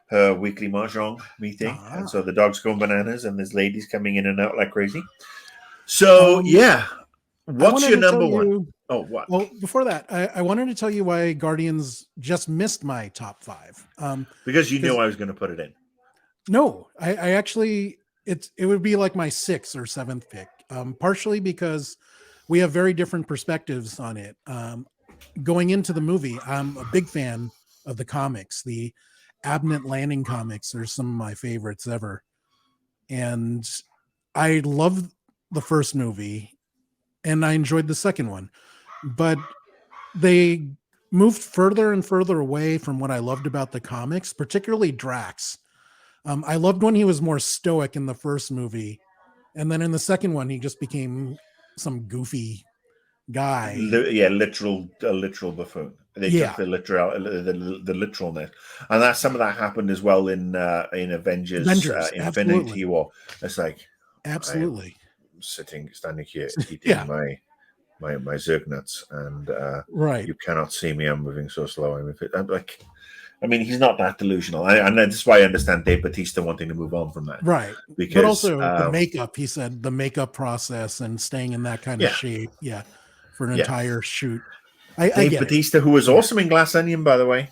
her weekly mahjong meeting, and so the dog's going bananas, and there's ladies coming in and out like crazy. So what's your number one? Oh, what? Well, before that, I wanted to tell you why Guardians just missed my top 5. Because you knew I was going to put it in. No, I actually, it would be like my 6th or 7th pick. Partially because we have very different perspectives on it. Going into the movie, I'm a big fan of the comics. The Abnett Landing comics are some of my favorites ever. And I love the first movie and I enjoyed the second one, but they moved further and further away from what I loved about the comics, particularly Drax. I loved when he was more stoic in the first movie. And then in the second one, he just became some goofy guy. Literal buffoon. They took the literalness, and that some of that happened as well in Avengers Infinity War. It's like absolutely standing here eating my Zerg nuts, and you cannot see me. I'm moving so slow. I'm like, I mean, he's not that delusional, and that's why I understand Dave Bautista wanting to move on from that, right? Because, but also the makeup. He said the makeup process and staying in that kind of shape, for an entire shoot. Dave Bautista, who was awesome in Glass Onion, by the way.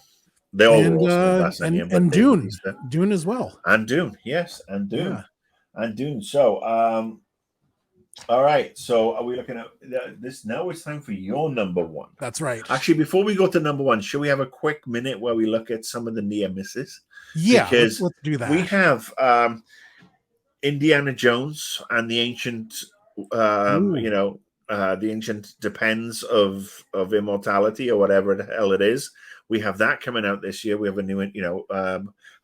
They all were awesome in Glass Onion, and Dune as well. And Dune, yes, and Dune, and Dune. So, All right. So are we looking at this now? It's time for your number one. That's right. Actually, before we go to number one, should we have a quick minute where we look at some of the near misses? Yeah, Because let's do that. we have Indiana Jones and the ancient, the ancient depends of immortality or whatever the hell it is. We have that coming out this year. We have a new,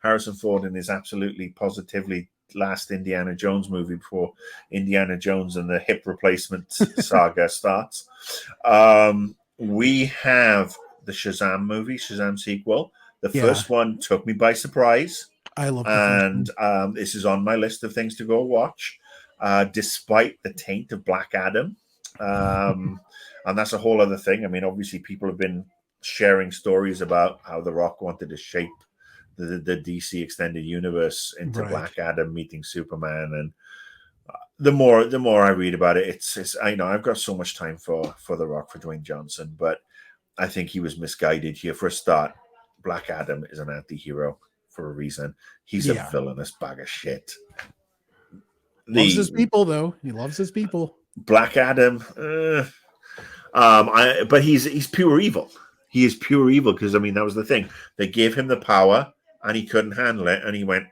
Harrison Ford in his absolutely positively last Indiana Jones movie before Indiana Jones and the hip replacement saga starts. We have the Shazam movie, Shazam sequel. The first one took me by surprise. I love the and this is on my list of things to go watch, despite the taint of Black Adam. And that's a whole other thing. I mean, obviously, people have been sharing stories about how The Rock wanted to shape the DC extended universe into Black Adam meeting Superman, and the more I read about it, it's I know I've got so much time for The Rock, for Dwayne Johnson, but I think he was misguided here. For a start, Black Adam is an anti-hero for a reason. He's a villainous bag of shit. Loves his people, though. He loves his people. Black Adam, but he's pure evil. He is pure evil because, I mean, that was the thing. They gave him the power and he couldn't handle it, and he went,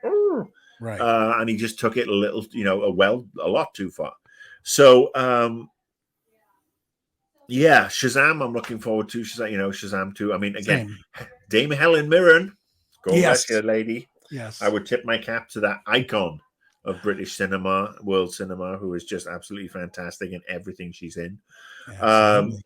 right. And he just took it a little, a lot too far. So, Shazam, I'm looking forward to Shazam 2. I mean, again, Dame Helen Mirren, go back here, lady. Yes, I would tip my cap to that icon of British cinema, world cinema, who is just absolutely fantastic in everything she's in.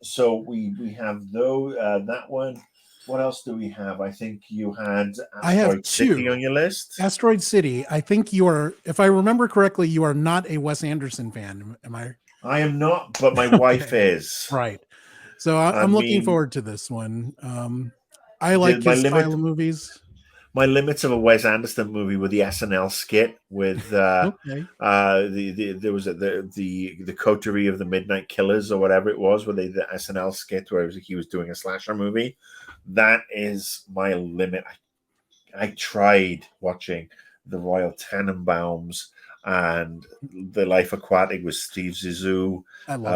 So we have that one. What else do we have? I think you had Asteroid City on your list. Asteroid City. I think you are, if I remember correctly, you are not a Wes Anderson fan. Am I? I am not, but my wife is. Right. So I'm looking forward to this one. I like his style of movies. My limits of a Wes Anderson movie were the SNL skit with there was the coterie of the Midnight Killers or whatever it was, where the SNL skit where he was doing a slasher movie. That is my limit. I tried watching the Royal Tenenbaums and The Life Aquatic with Steve Zissou,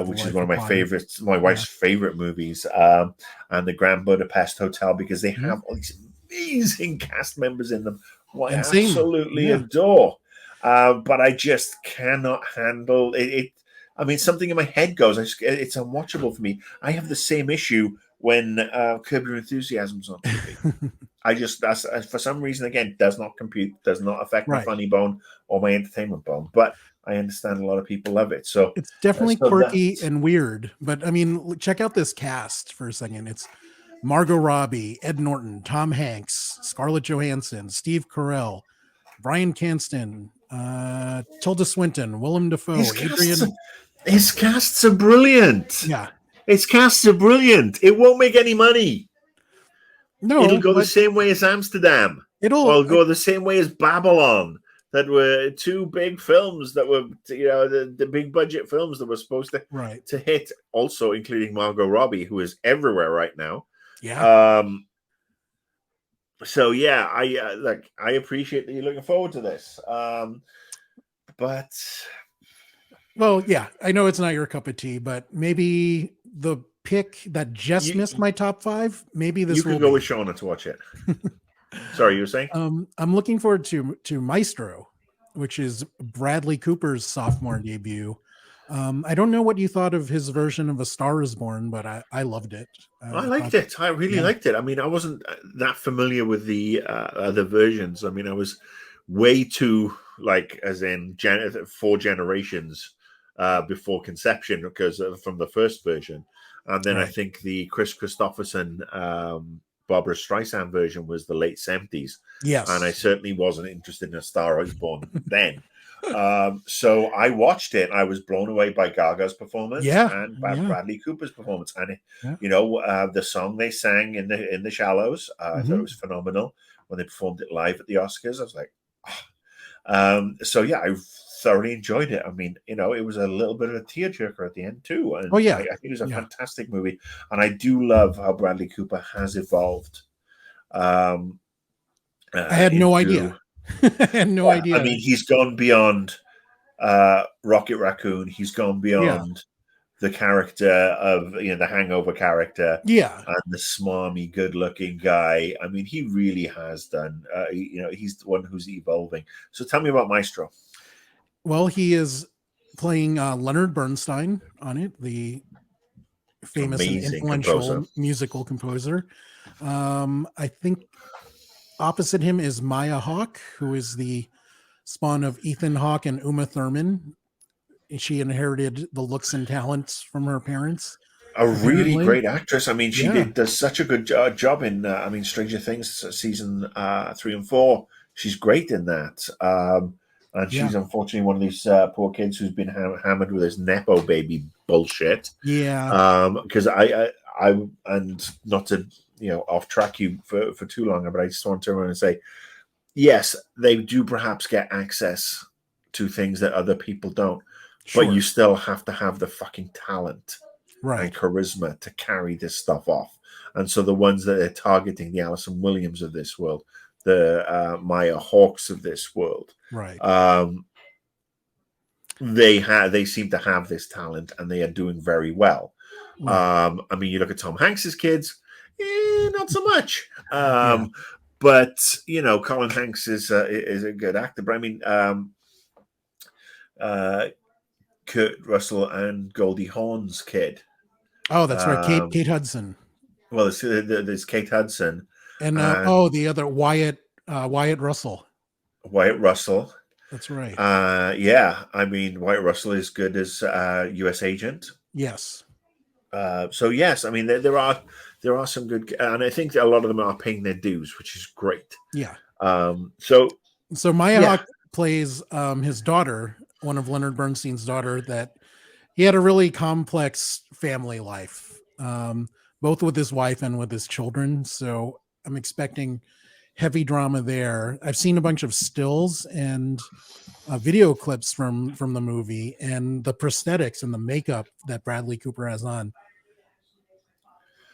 which is one of my favorites, my wife's favorite movies, and the Grand Budapest Hotel, because they have all these amazing cast members in them who I absolutely adore. But I just cannot handle it. I mean, something in my head goes, it's unwatchable for me. I have the same issue when Curb Your Enthusiasm's on TV. that's for some reason, again, does not compute, does not affect my funny bone or my entertainment bone. But I understand a lot of people love it. So it's definitely quirky and weird. But I mean, check out this cast for a second. It's Margot Robbie, Ed Norton, Tom Hanks, Scarlett Johansson, Steve Carell, Bryan Cranston, Tilda Swinton, Willem Dafoe, His casts are brilliant. Yeah. His casts are brilliant. It won't make any money. No, it'll go the same way as Amsterdam. It'll go the same way as Babylon. That were two big films that were, the big budget films that were supposed to hit. Also, including Margot Robbie, who is everywhere right now. Yeah. So yeah, I appreciate that you're looking forward to this. But. Well, yeah, I know it's not your cup of tea, but maybe the pick that just missed my top 5, maybe this will go with Shauna to watch it. Sorry, you were saying? I'm looking forward to Maestro, which is Bradley Cooper's sophomore debut. I don't know what you thought of his version of A Star Is Born, but I loved it. I liked it. I really liked it. I mean, I wasn't that familiar with the other versions. I mean, I was way too, as in 4 generations before conception, because from the first version. And then I think the Chris Christopherson, Barbara Streisand version was the late 70s. Yes. And I certainly wasn't interested in A Star Is Born then. So I watched it. I was blown away by Gaga's performance and Bradley Cooper's performance. And, the song they sang in the Shallows, I thought it was phenomenal. When they performed it live at the Oscars, I was like, so yeah, I thoroughly enjoyed it. I mean, it was a little bit of a tearjerker at the end too. And I think it was a fantastic movie. And I do love how Bradley Cooper has evolved. I had no idea. I had no idea. I mean, he's gone beyond Rocket Raccoon. He's gone Yeah. beyond the character of the Hangover character Yeah. and the smarmy, good-looking guy. I mean, he really has done. He's the one who's evolving. So tell me about Maestro. Well, he is playing Leonard Bernstein on it, the famous and Amazing composer. influential musical composer. I think opposite him is Maya Hawke, who is the spawn of Ethan Hawke and Uma Thurman. She inherited the looks and talents from her parents. A really Apparently, great actress. I mean, she yeah, does such a good job in. Stranger Things season 3 and 4. She's great in that. And yeah, she's unfortunately one of these poor kids who's been hammered with this nepo baby bullshit. yeah, Because I and not to off track you for too long, but I just want to turn around and say, yes, they do perhaps get access to things that other people don't, sure, but you still have to have the fucking talent right, and charisma to carry this stuff off. And so the ones that are targeting, the Alison Williams of this world, the Maya Hawks of this world, right. They seem to have this talent and they are doing very well. Right. I mean, you look at Tom Hanks's kids, not so much. Yeah. But Colin Hanks is a good actor. But I mean, Kurt Russell and Goldie Hawn's kid. Oh, that's right. Kate Hudson. Well, there's Kate Hudson And the other Wyatt Russell. Wyatt Russell. That's right. Yeah, I mean, Wyatt Russell is good as U.S. agent. Yes. So yes, I mean there are some good, and I think that a lot of them are paying their dues, which is great. Yeah. So Maya Hawke plays his daughter, one of Leonard Bernstein's daughter, that he had a really complex family life, both with his wife and with his children. So I'm expecting heavy drama there. I've seen a bunch of stills and video clips from the movie, and the prosthetics and the makeup that Bradley Cooper has on.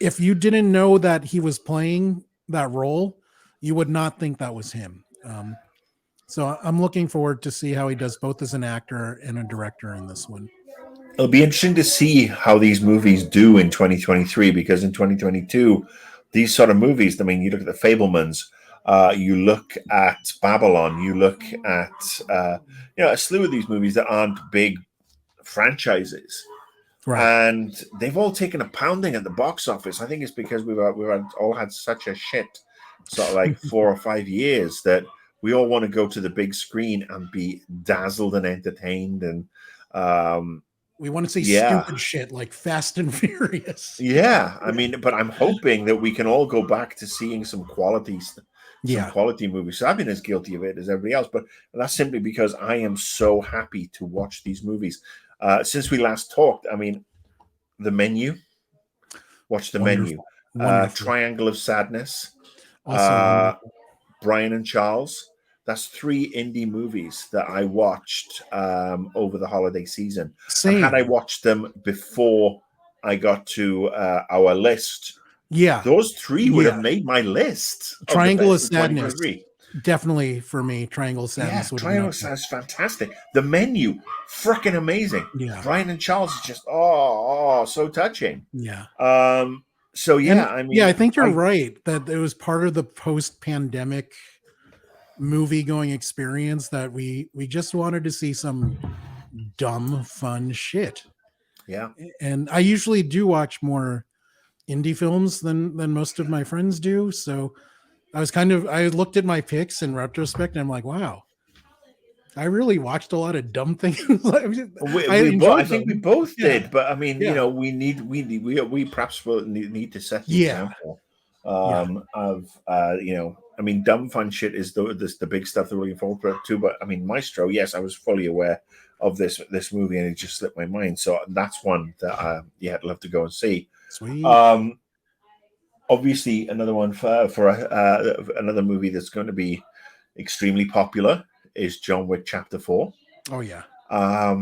If you didn't know that he was playing that role, you would not think that was him. So I'm looking forward to see how he does both as an actor and a director in this one. it'll be interesting to see how these movies do in 2023, because in 2022, these sort of movies, I mean, you look at the Fablemans, you look at Babylon, you look at a slew of these movies that aren't big franchises. Right. And they've all taken a pounding at the box office. I think it's because we've all had such a shit sort of like 4 or 5 years that we all want to go to the big screen and be dazzled and entertained. And we want to see stupid shit like Fast and Furious. Yeah, I mean, but I'm hoping that we can all go back to seeing some quality movies. So I've been as guilty of it as everybody else, but that's simply because I am so happy to watch these movies. Since we last talked, I mean, The Menu. Watch The Menu. Triangle of Sadness. Brian and Charles. That's 3 indie movies that I watched over the holiday season. Same. And had I watched them before I got to our list, those 3 would have made my list. Triangle of Sadness. Definitely for me, Triangle of Sadness. Yeah, Triangle of Sadness is fantastic. The Menu, freaking amazing. Yeah. Brian and Charles is just so touching. Yeah. So yeah, I mean, I think you're right that it was part of the post-pandemic movie-going experience that we just wanted to see some dumb, fun shit. Yeah. And I usually do watch more indie films than most of my friends do, so I looked at my picks in retrospect and I'm like, wow, I really watched a lot of dumb things. I think we both did, but I mean, we perhaps will need to set the example of I mean, dumb fun shit is the big stuff that we're looking forward to. But I mean, Maestro, yes, I was fully aware of this movie and it just slipped my mind. So that's one that I'd love to go and see. Sweet. Obviously, another one for another movie that's going to be extremely popular is John Wick Chapter 4. Oh yeah. I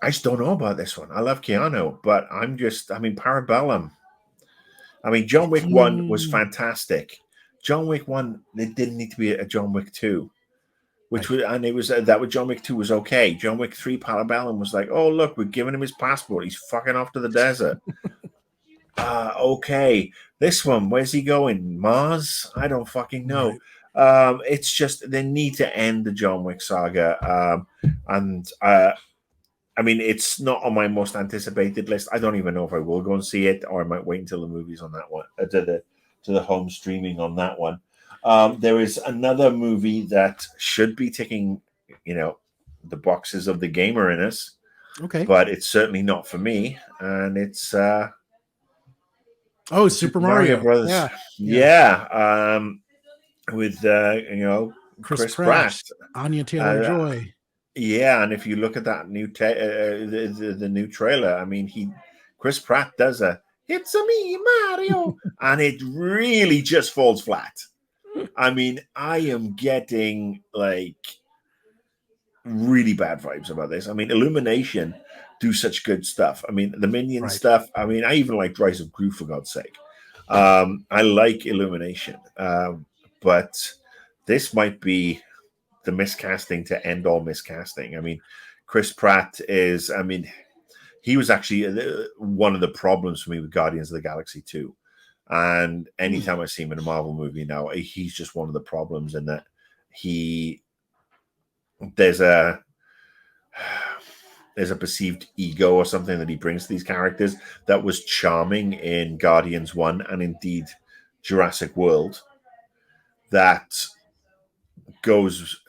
just don't know about this one. I love Keanu, but I mean, Parabellum. I mean, John Wick 1 was fantastic. John Wick 1, there didn't need to be a John Wick 2. which was, and it was that with John Wick 2 was okay. John Wick 3 Parabellum was like, oh look, we're giving him his passport. He's fucking off to the desert. Okay, this one, where's he going? Mars? I don't fucking know. It's just they need to end the John Wick saga, and I mean, it's not on my most anticipated list. I don't even know if I will go and see it, or I might wait until the movie's on that one, to the home streaming on that one. There is another movie that should be ticking, the boxes of the gamer in us. Okay, but it's certainly not for me, and it's Super Mario Brothers. Yeah. With Chris Pratt, Anya Taylor-Joy. Yeah, and if you look at that new the new trailer, I mean, Chris Pratt does "It's a me, Mario," and it really just falls flat. I mean, I am getting like really bad vibes about this. I mean, Illumination do such good stuff. I mean, the Minion stuff. I mean, I even like Rise of Gru, for God's sake. I like Illumination, but this might be the miscasting to end all miscasting. I mean, Chris Pratt is, he was actually one of the problems for me with Guardians of the Galaxy 2. And anytime I see him in a Marvel movie now, he's just one of the problems in that there's a perceived ego or something that he brings to these characters that was charming in Guardians 1 and indeed Jurassic World, that goes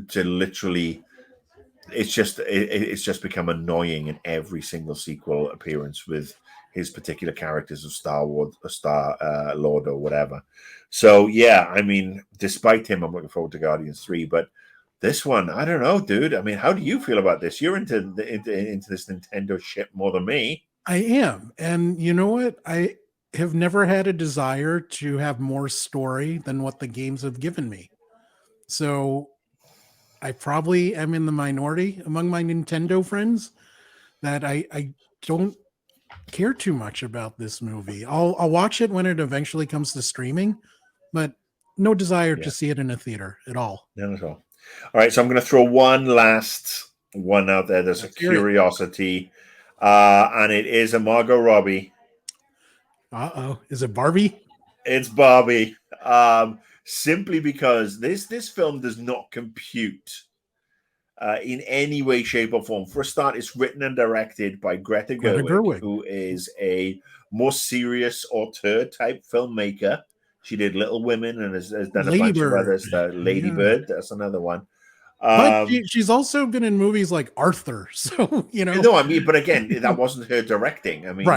to literally it's just become annoying in every single sequel appearance with his particular characters of Star Lord or whatever. So yeah, I mean, despite him, I'm looking forward to Guardians 3, but this one, I don't know, dude. I mean, how do you feel about this? You're into this Nintendo shit more than me. I am. And you know what? I have never had a desire to have more story than what the games have given me. So I probably am in the minority among my Nintendo friends that I don't care too much about this movie. I'll watch it when it eventually comes to streaming, but no desire to see it in a theater at all. None at all. All right, so I'm going to throw one last one out there. There's a curiosity, and it is a Margot Robbie. Is it Barbie? It's Barbie. Simply because this film does not compute in any way, shape, or form. For a start, it's written and directed by Greta Gerwig, who is a more serious auteur type filmmaker. She did Little Women and has done a bunch of others. Lady Bird, that's another one. But she's also been in movies like Arthur. So, No, I mean, but again, that wasn't her directing. I mean,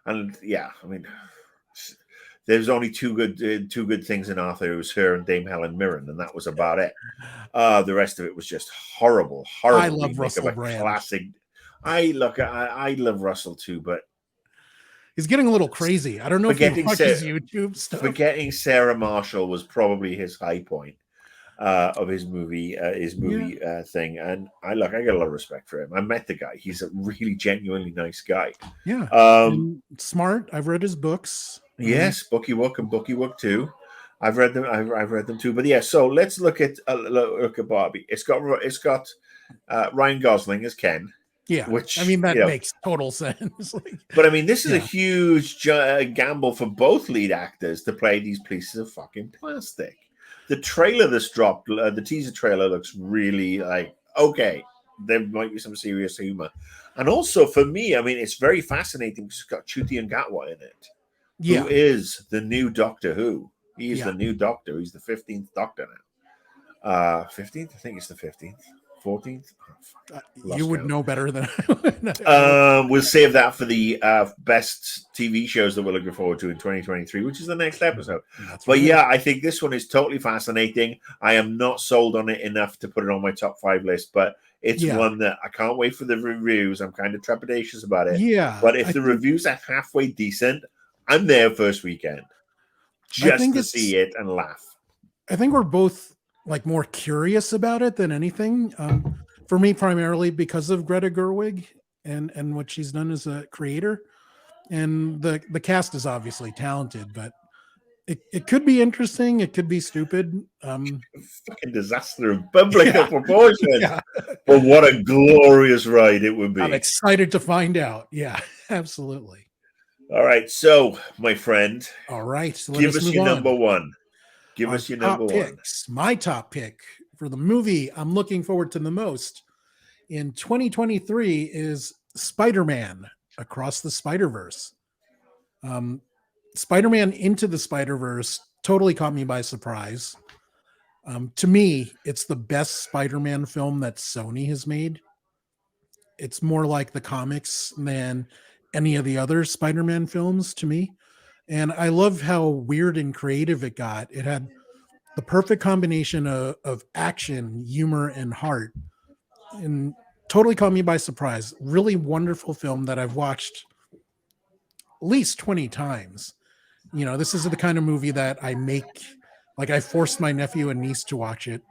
and yeah, I mean, there's only two good things in Arthur. It was her and Dame Helen Mirren, and that was about it. The rest of it was just horrible. I love Russell Brand. Classic. I love Russell too, but he's getting a little crazy. I don't know if he watches YouTube stuff. Forgetting Sarah Marshall was probably his high point of his movie thing, and I got a lot of respect for him. I met the guy; he's a really genuinely nice guy. Yeah, smart. I've read his books. Yes, Bookie Wook and Bookie Wook 2. I've read them. I've read them too. But yeah, so let's look at Barbie. It's got Ryan Gosling as Ken. Yeah, which that makes total sense. But I mean, this is a huge gamble for both lead actors to play these pieces of fucking plastic. The trailer that's dropped, the teaser trailer, looks really like okay. There might be some serious humor, and also for me, I mean, it's very fascinating because it's got Ncuti Gatwa in it. Yeah. Who is the new Doctor Who? He is the new Doctor. He's the 15th Doctor now. 15th? I think it's the 15th. 14th? You would know better than I would. We'll save that for the best TV shows that we're looking forward to in 2023, which is the next episode. But yeah, I think this one is totally fascinating. I am not sold on it enough to put it on my top 5 list, but it's one that I can't wait for the reviews. I'm kind of trepidatious about it. Yeah. But if the reviews are halfway decent, I'm there first weekend just to see it and laugh. I think we're both like more curious about it than anything. For me, primarily because of Greta Gerwig and what she's done as a creator. And the cast is obviously talented, but it could be interesting. It could be stupid. Fucking disaster of biblical Yeah, proportions. yeah. But what a glorious ride it would I'm be. excited to find out. Yeah, absolutely. All right. So, my friend, All right, so let give us us move your on. number one. Give Our us your number top one. picks. My top pick for the movie I'm looking forward to the most in 2023 is Spider-Man Across the Spider-Verse. Um, Spider-Man Into the Spider-Verse totally caught me by surprise. To me, it's the best Spider-Man film that Sony has made. It's more like the comics than any of the other Spider-Man films to me. And I love how weird and creative it got. It had the perfect combination of action, humor, and heart. And totally caught me by surprise. Really wonderful film that I've watched at least 20 times. This is the kind of movie that I forced my nephew and niece to watch it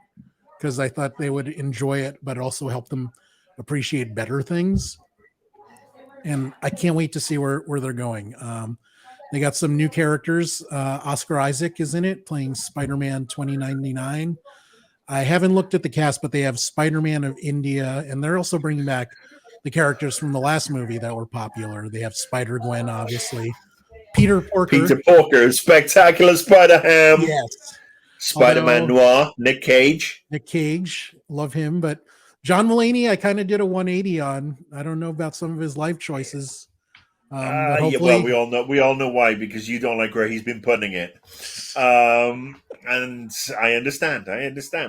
because I thought they would enjoy it, but also help them appreciate better things. And I can't wait to see where they're going. They got some new characters. Oscar Isaac is in it, playing Spider-Man 2099. I haven't looked at the cast, but they have Spider-Man of India, and they're also bringing back the characters from the last movie that were popular. They have Spider-Gwen, obviously. Peter Porker. Peter Porker, Spectacular Spider-Ham, Yes. Spider-Man Although Noir, Nick Cage. Nick Cage, love him, but John Mulaney, I kind of did a 180 on. I don't know about some of his life choices, but Yeah, well, hopefully, we all know why, because you don't like where he's been putting it. And I understand.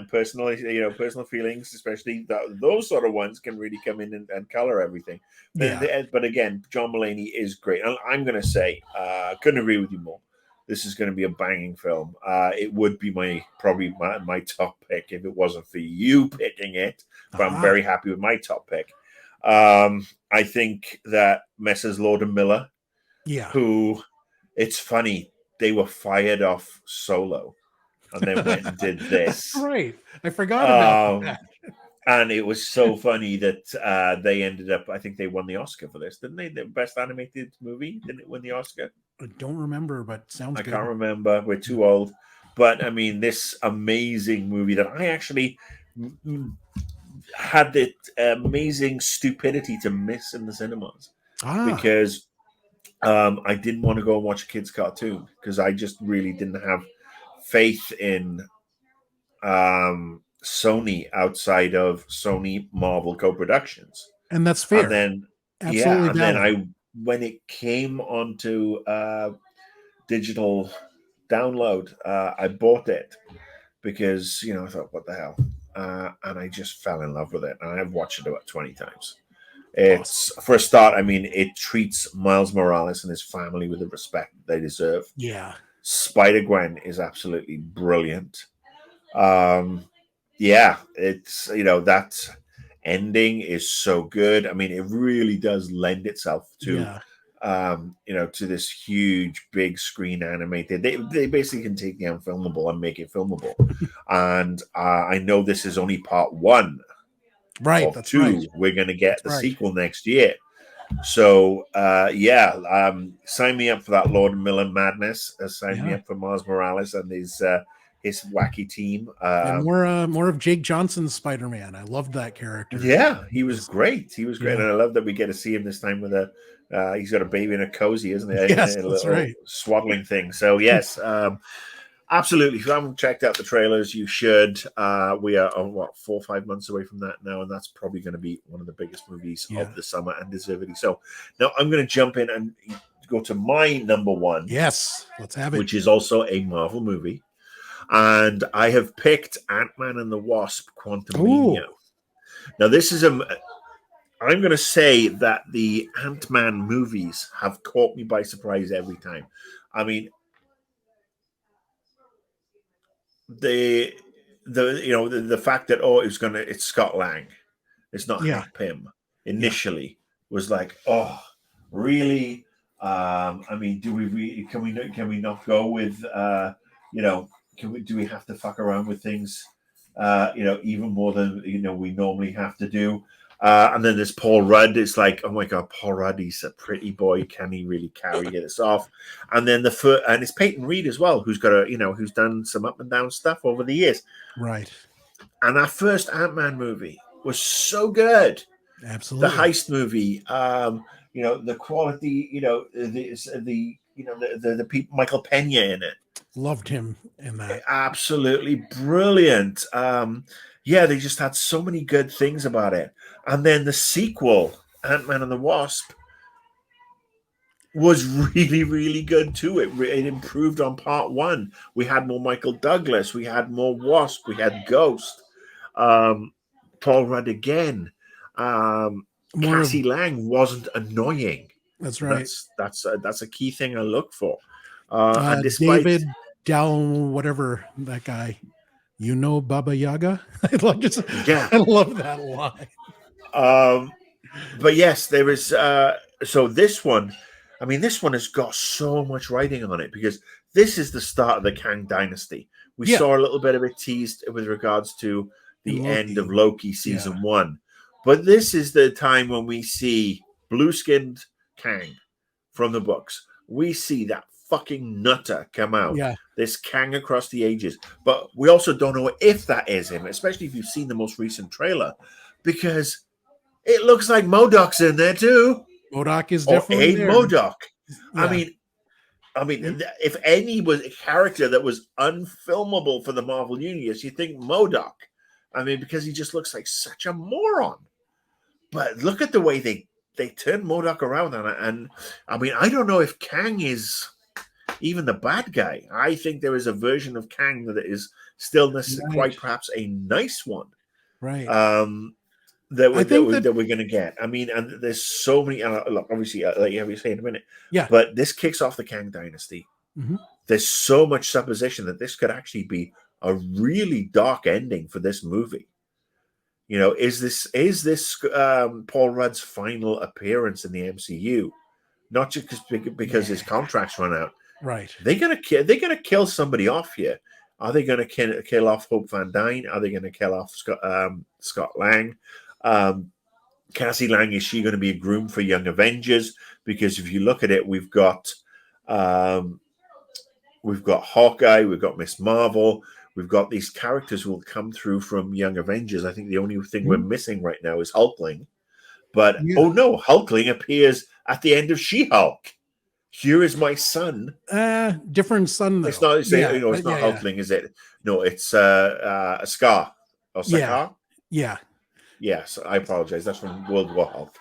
Personally, personal feelings, especially those sort of ones, can really come in and color everything. yeah, But again, John Mulaney is great. I'm going to say, couldn't agree with you more. This is going to be a banging film. It would be probably my top pick if it wasn't for you picking it. But I'm very happy with my top pick. I think that Messrs. Lord and Miller, yeah. who, it's funny, they were fired off Solo and then went and did That's this. right. I forgot about that. And it was so funny that they ended up, I think they won the Oscar for this, didn't they? The best animated movie, didn't it win the Oscar? I don't remember, but sounds good. I can't remember. We're too old. But I mean, this amazing movie that I actually had the amazing stupidity to miss in the cinemas because I didn't want to go and watch a kid's cartoon because I just really didn't have faith in Sony outside of Sony Marvel co-productions. And that's fair. And then absolutely valid. then when it came onto digital download, I bought it because I thought, what the hell, and I just fell in love with it, and I've watched it about 20 times. It's awesome. For a start, I mean, it treats Miles Morales and his family with the respect they deserve. Yeah. Spider-Gwen is absolutely brilliant. Yeah, it's that ending is so good. I mean, it really does lend itself to to this huge big screen animated. They basically can take the unfilmable and make it filmable. And I know this is only part one. Right, of that's two. right. We're going to get the sequel next year. So, sign me up for that Lord and Miller madness. Sign me up for Miles Morales and his wacky team. And more of Jake Johnson's Spider-Man. I loved that character. Yeah, he was great. He was great. And I love that we get to see him this time with he's got a baby in a cozy, isn't he? Yes, a that's right. Swaddling thing. So, yes. Absolutely. If you haven't checked out the trailers, you should. We are 4 or 5 months away from that now, and that's probably going to be one of the biggest movies of the summer, and deservedly so. Now I'm going to jump in and go to my number one. Yes, let's have it. Which is also a Marvel movie, and I have picked Ant-Man and the Wasp: Quantumania. Now this is I'm going to say that the Ant-Man movies have caught me by surprise every time. I mean, the fact that it's Scott Lang, it's not Hank Pym initially was like, oh really? I mean, do we can we not go with do we have to fuck around with things even more than we normally have to do? And then there's Paul Rudd. It's like, oh my god, Paul Rudd, he's a pretty boy. Can he really carry this off? And then and it's Peyton Reed as well, who's got who's done some up and down stuff over the years. Right. And our first Ant-Man movie was so good. Absolutely. The heist movie, the quality, the people, Michael Pena in it. Loved him in that. Absolutely brilliant. They just had so many good things about it. And then the sequel, Ant-Man and the Wasp, was really, really good too. It improved on part one. We had more Michael Douglas. We had more Wasp. We had Ghost. Paul Rudd again. Cassie Lang wasn't annoying. That's right. That's a key thing I look for. And despite David Down, whatever that guy, Baba Yaga. I love that line. But yes, there is. So this one, this one has got so much writing on it because this is the start of the Kang dynasty. We saw a little bit of it teased with regards to the end of Loki season 1. But this is the time when we see blue-skinned Kang from the books. We see that fucking nutter come out. Yeah. This Kang across the ages. But we also don't know if that is him, especially if you've seen the most recent trailer, because it looks like MODOK's in there too. MODOK is definitely there. MODOK. Yeah. I mean, if any was a character that was unfilmable for the Marvel Universe, you think MODOK. Because he just looks like such a moron. But look at the way they turned MODOK around, and I don't know if Kang is even the bad guy. I think there is a version of Kang that is still quite perhaps a nice one, right? That we're going to get. And there's so many. Look, obviously, I'll let you have your say in a minute. Yeah. But this kicks off the Kang dynasty. Mm-hmm. There's so much supposition that this could actually be a really dark ending for this movie. Is this Paul Rudd's final appearance in the MCU? Not just because his contract's run out. Right. They're gonna kill somebody off here. Are they gonna kill off Hope Van Dyne? Are they gonna kill off Scott Lang? Cassie Lang, is she going to be a groom for Young Avengers? Because if you look at it, we've got Hawkeye, we've got Miss Marvel. We've got these characters who will come through from Young Avengers. I think the only thing we're missing right now is Hulkling. But, oh no, Hulkling appears at the end of She-Hulk. Here is my son. Different son, though. It's not Hulkling, is it? No, it's Scar. Or Sakaar? Yeah. Yes, I apologize. That's from World War Hulk.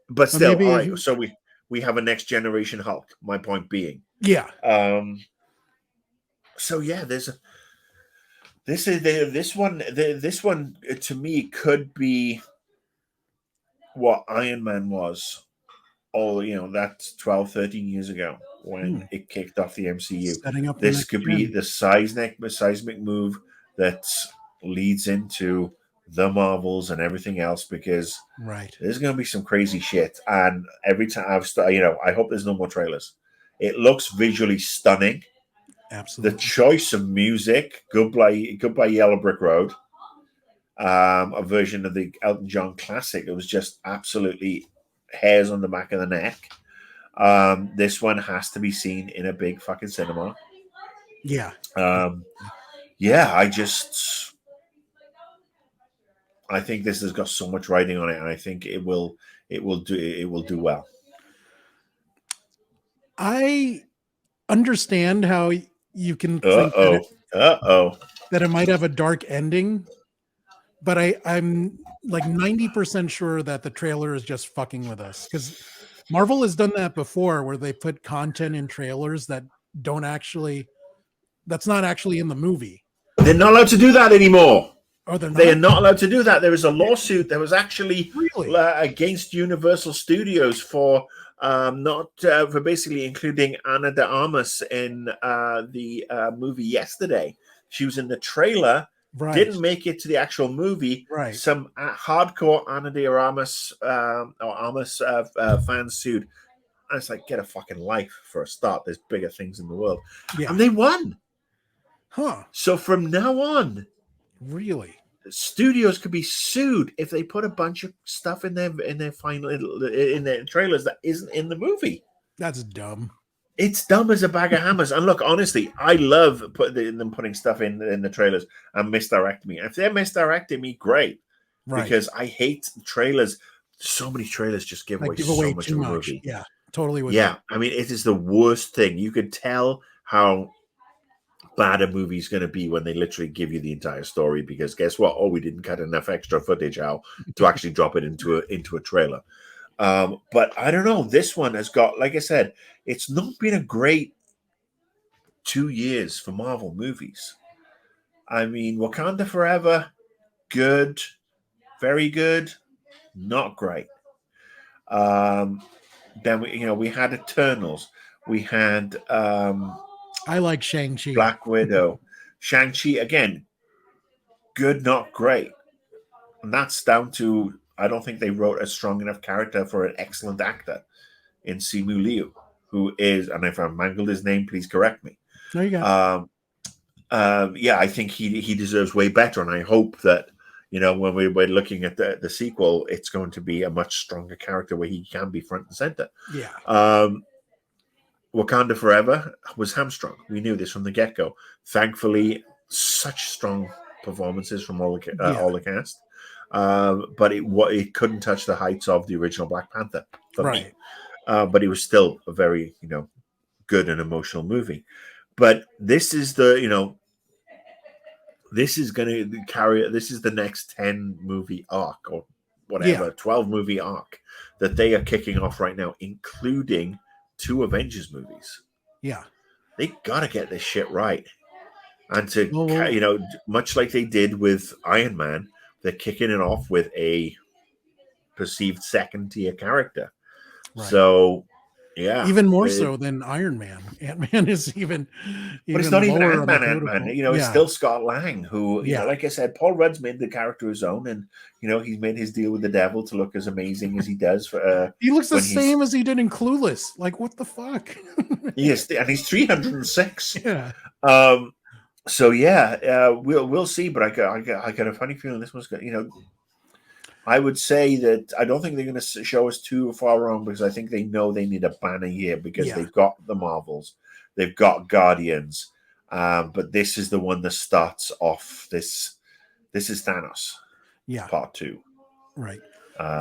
But still, all right, so we have a next generation Hulk, my point being. Yeah. So yeah, this one to me could be what Iron Man was, that's 12, 13 years ago when it kicked off the MCU. Setting up this could be the seismic move that leads into the Marvels and everything else, because there's going to be some crazy shit. And every time I hope there's no more trailers. It looks visually stunning. Absolutely. The choice of music, Goodbye Yellow Brick Road, a version of the Elton John classic. It was just absolutely hairs on the back of the neck. This one has to be seen in a big fucking cinema. Yeah. I think this has got so much writing on it, and I think it will do well. I understand how you can think that it might have a dark ending, but I'm like 90% sure that the trailer is just fucking with us, because Marvel has done that before, where they put content in trailers that's not actually in the movie. They're not allowed to do that anymore. Oh, they're not? They are not allowed to do that. There is a lawsuit that was actually against Universal Studios for for basically including Ana de Armas in the movie yesterday. She was in the trailer, didn't make it to the actual movie. Some hardcore Ana de Armas fans sued. And it's like, get a fucking life for a start. There's bigger things in the world. And they won. Huh. So from now on. Really? studios could be sued if they put a bunch of stuff in their final in their trailers that isn't in the movie. That's dumb. It's dumb as a bag of hammers. And look, honestly, I love them putting stuff in the trailers and misdirecting me. If they're misdirecting me, great, Right. because I hate trailers. So many trailers just give away so much of a movie. Yeah, totally. Yeah, I mean, it is the worst thing. You could tell how bad a movie's going to be when they literally give you the entire story, because guess what? Oh, we didn't cut enough extra footage out to actually drop it into a trailer. But I don't know. This one has got, like I said, it's not been a great 2 years for Marvel movies. I mean, Wakanda Forever, good, very good, not great. Then we had Eternals. We had I like Shang-Chi. Black Widow. Shang-Chi, again, good, not great. And that's down to, I don't think they wrote a strong enough character for an excellent actor in Simu Liu, who is, and if I mangled his name, please correct me. No, you got yeah, I think he deserves way better. And I hope that, when we're looking at the sequel, it's going to be a much stronger character where he can be front and center. Yeah. Wakanda Forever was hamstrung. We knew this from the get-go. Thankfully, such strong performances from all the cast. But it couldn't touch the heights of the original Black Panther for me. But it was still a very, good and emotional movie. But this is this is going to carry. This is the next 10 movie arc or whatever, 12 movie arc that they are kicking off right now, including 2 Avengers movies. Yeah. They got to get this shit right. And to, much like they did with Iron Man, they're kicking it off with a perceived second tier character. Right. So, yeah. Even more so than Iron Man. Ant-Man is even but it's not even Ant-Man. It's still Scott Lang, who, like I said, Paul Rudd's made the character his own, and, he's made his deal with the devil to look as amazing as he does. He looks the same as he did in Clueless. Like, what the fuck? Yes, and he's 306. Yeah. So we'll see, but I got a funny feeling this one's going. I would say that I don't think they're going to show us too far wrong, because I think they know they need a banner year, because they've got the Marvels, they've got Guardians, but this is the one that starts off this. This is Thanos, part 2, right?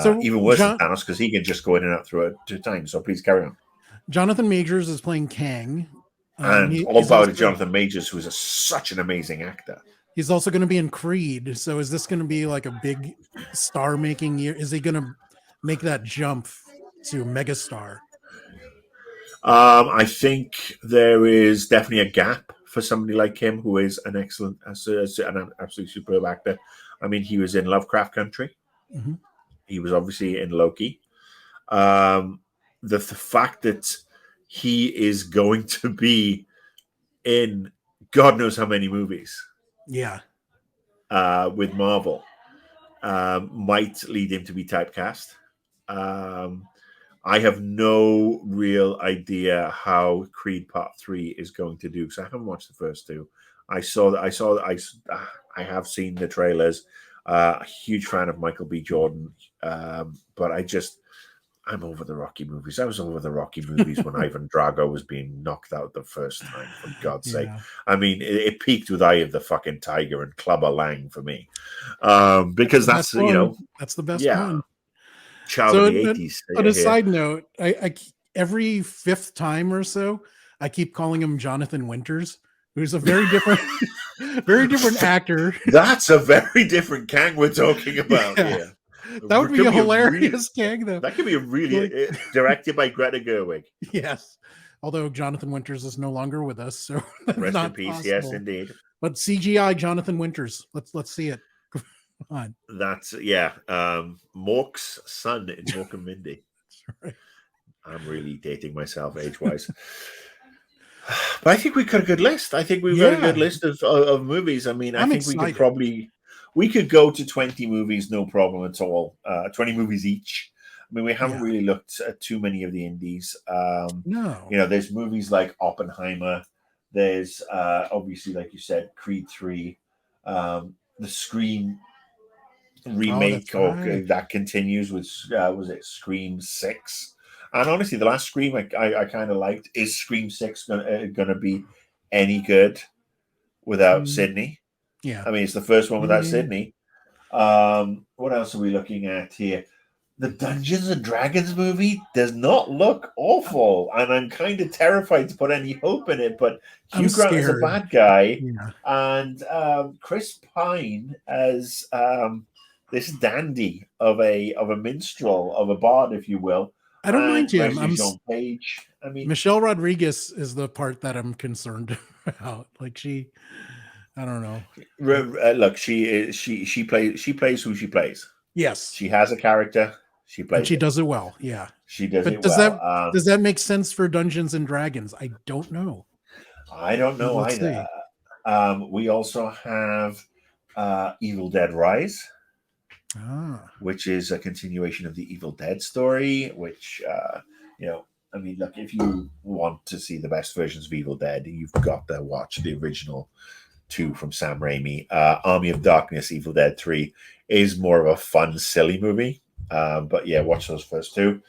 So even worse than Thanos, because he can just go in and out through time. So please carry on. Jonathan Majors is playing Kang. And all about Jonathan Majors, who is such an amazing actor. He's also going to be in Creed. So is this going to be like a big star-making year? Is he going to make that jump to megastar? I think there is definitely a gap for somebody like him, who is an excellent, an absolutely superb actor. I mean, he was in Lovecraft Country. Mm-hmm. He was obviously in Loki. The fact that he is going to be in God knows how many movies. Yeah. With Marvel might lead him to be typecast. I have no real idea how Creed Part 3 is going to do, because I haven't watched the first 2. I have seen the trailers. A huge fan of Michael B. Jordan, but I'm over the Rocky movies. I was over the Rocky movies when Ivan Drago was being knocked out the first time, for God's sake. I mean, it peaked with Eye of the fucking Tiger and Clubber Lang for me. Because that's that's the best one. Child of the 80s. On a side note, I every 5th time or so, I keep calling him Jonathan Winters, who's a very different actor. That's a very different Kang we're talking about here. That would be a hilarious gag, though. That could be a really directed by Greta Gerwig. Yes, although Jonathan Winters is no longer with us, so rest in peace. Possible. Yes, indeed. But CGI Jonathan Winters. Let's see it. Come on. That's Mork's son in Mork and Mindy. That's right. I'm really dating myself age-wise. But I think we got a good list. I think we've got a good list of movies. I mean, I think excited. We could go to 20 movies, no problem at all. 20 movies each. I mean, we haven't really looked at too many of the indies. No. There's movies like Oppenheimer. There's obviously, like you said, Creed 3. The Scream remake, that's or right. that continues with was it Scream 6? And honestly, the last Scream I kind of liked. Is Scream 6 gonna be any good without Mm, Sydney? yeah. I mean, it's the first one without Yeah. Sydney. What else are we looking at here? The Dungeons and Dragons movie does not look awful, and I'm kind of terrified to put any hope in it. But I'm Hugh Grant as a scared. bad guy, Yeah. and Chris Pine as this dandy of a minstrel, of a bard, if you will, I don't mind and him. Regé-Jean Page. I mean, Michelle Rodriguez is the part that I'm concerned about. Like I don't know. look, she plays who she plays. Yes. She has a character. She And plays she it. does it well. Yeah. She does But it well. does that make sense for Dungeons and Dragons? I don't know. I don't But know let's either. see. We also have Evil Dead Rise, Ah. which is a continuation of the Evil Dead story. Which I mean, look, if you want to see the best versions of Evil Dead, you've got to watch the original two from Sam Raimi. Army of Darkness, Evil Dead 3 is more of a fun, silly movie. But yeah, watch those first two.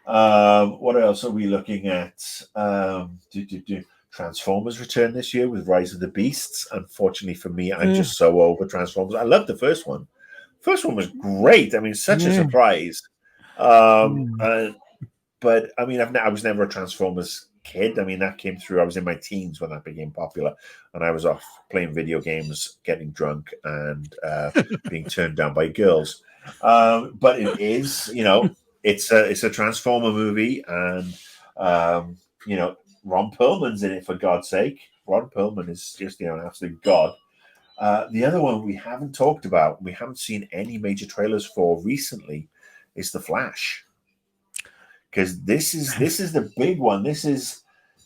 What else are we looking at? Transformers return this year with Rise of the Beasts. Unfortunately for me, I'm just so over Transformers. I love the first one. First one was great. I mean, such a surprise. But I mean, I was never a Transformers kid. I mean, that came through. I was in my teens when that became popular, and I was off playing video games, getting drunk, and being turned down by girls. But it is, it's a Transformer movie, and Ron Perlman's in it, for God's sake. Ron Perlman is just an absolute god. The other one we haven't talked about, we haven't seen any major trailers for recently, is The Flash. Because this is the big one. This is,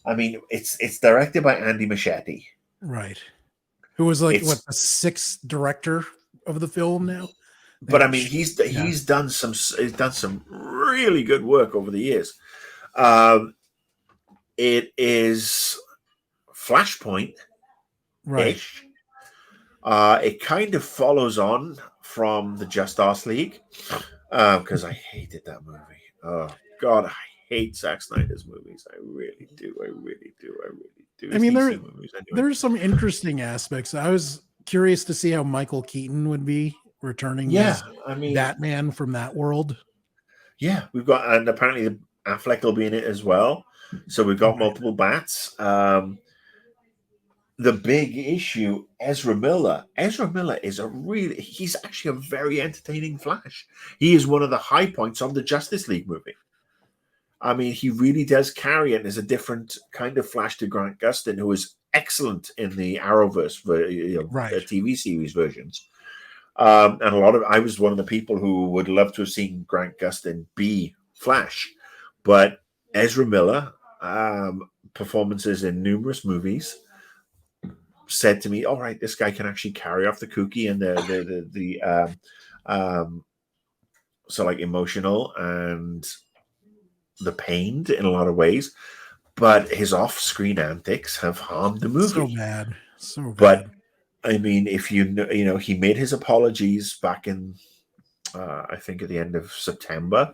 I mean, it's directed by Andy Muschietti. Right. Who was like It's, the sixth director of the film now? but I mean, he's done some really good work over the years. It is Flashpoint ish. Right. It kind of follows on from the Justice League, because I hated that movie. Oh God, I hate Zack Snyder's movies. I really do. I really do. I really do. I mean, DC movies anyway. there's some interesting aspects. I was curious to see how Michael Keaton would be returning as Batman from that world. Yeah, we've got, and apparently Affleck will be in it as well. So we've got multiple bats. The big issue, Ezra Miller. Ezra Miller is he's actually a very entertaining Flash. He is one of the high points of the Justice League movie. I mean, he really does carry it as a different kind of Flash to Grant Gustin, who is excellent in the Arrowverse, TV series versions. And I was one of the people who would love to have seen Grant Gustin be Flash, but Ezra Miller, performances in numerous movies, said to me, "All right, this guy can actually carry off the kooky and so like emotional and the pained in a lot of ways, but his off-screen antics have harmed the movie so bad." But I mean, if he made his apologies back in I think at the end of September.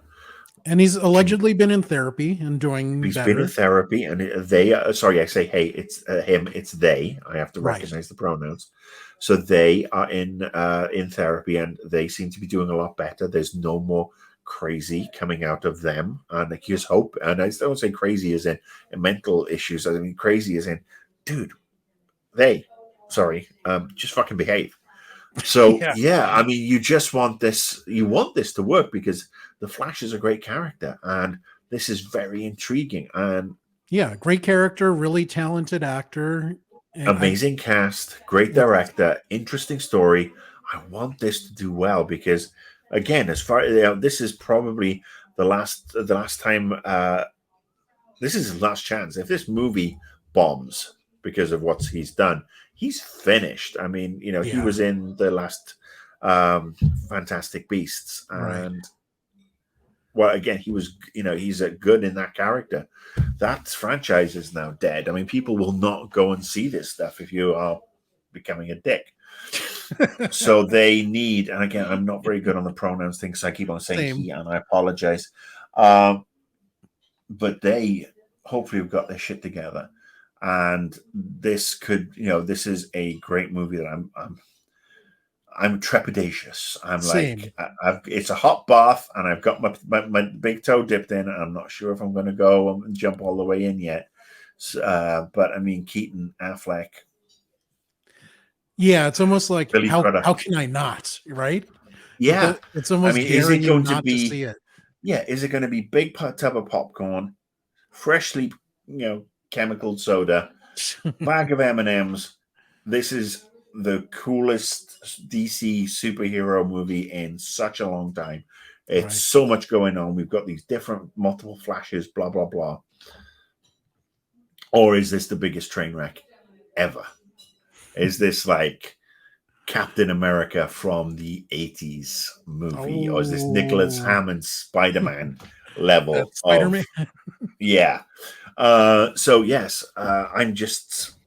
And he's allegedly been in therapy and doing He's better. been in therapy, and they. Sorry, I say hey. It's him. It's they. I have to recognize the pronouns. So they are in therapy, and they seem to be doing a lot better. There's no more crazy coming out of them, and here's hope. And I don't say crazy as in mental issues. I mean crazy as in, dude, just fucking behave. So yeah, I mean, you just want this. You want this to work because the Flash is a great character, and this is very intriguing. And great character, really talented actor, amazing cast, great director, interesting story. I want this to do well because, again, as far this is probably the last time. This is his last chance. If this movie bombs because of what he's done, he's finished. I mean, he was in the last Fantastic Beasts, and well, again, he was, he's good in that character. That franchise is now dead. I mean, people will not go and see this stuff if you are becoming a dick. So they need, and again, I'm not very good on the pronouns thing, so I keep on saying Same. he, and I apologize. But they hopefully have got their shit together, and this could, this is a great movie that I'm trepidatious. I'm Same. like, it's a hot bath, and I've got my big toe dipped in, and I'm not sure if I'm going to go and jump all the way in yet. So, but I mean, Keaton, Affleck. Yeah, it's almost like Billy Crudup. how can I not, right? Yeah. It's almost is it daring you going to not to be, see it. yeah, is it going to be big tub of popcorn, freshly, chemical soda, bag of M&Ms? This is the coolest DC superhero movie in such a long time. It's Right. so much going on. We've got these different multiple flashes, blah, blah, blah. Or is this the biggest train wreck ever? Is this like Captain America from the 80s movie? Or is this Nicholas Hammond Spider-Man level That's of... Spider-Man. Yeah. So, yes, I'm just...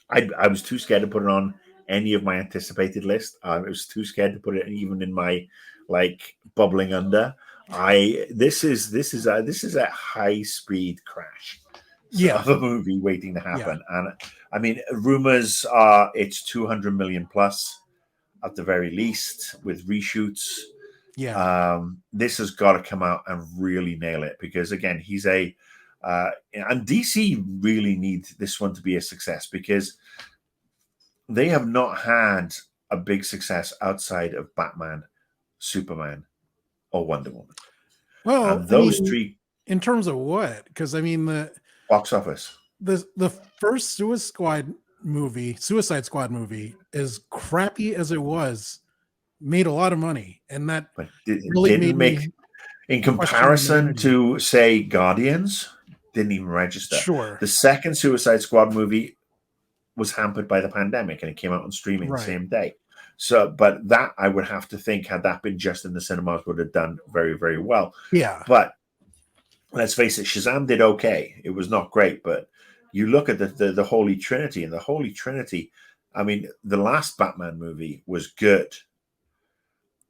I was too scared to put it on any of my anticipated list. I was too scared to put it even in my bubbling under. This is a high speed crash of a movie waiting to happen. Yeah. And I mean, rumors are it's 200 million plus at the very least with reshoots. Yeah. This has got to come out and really nail it, because again, he's and DC really need this one to be a success, because they have not had a big success outside of Batman, Superman, or Wonder Woman. Well, and those three, in terms of what? Because I mean, the box office, the first Suicide Squad movie, as crappy as it was, made a lot of money, and that really didn't make, in comparison to, say, Guardians, didn't even register. Sure. The second Suicide Squad movie was hampered by the pandemic, and it came out on streaming the same day. So, but that, I would have to think, had that been just in the cinemas, would have done very, very well. Yeah. But let's face it, Shazam did okay. It was not great, but you look at the Holy Trinity, and the Holy Trinity, I mean, the last Batman movie was good,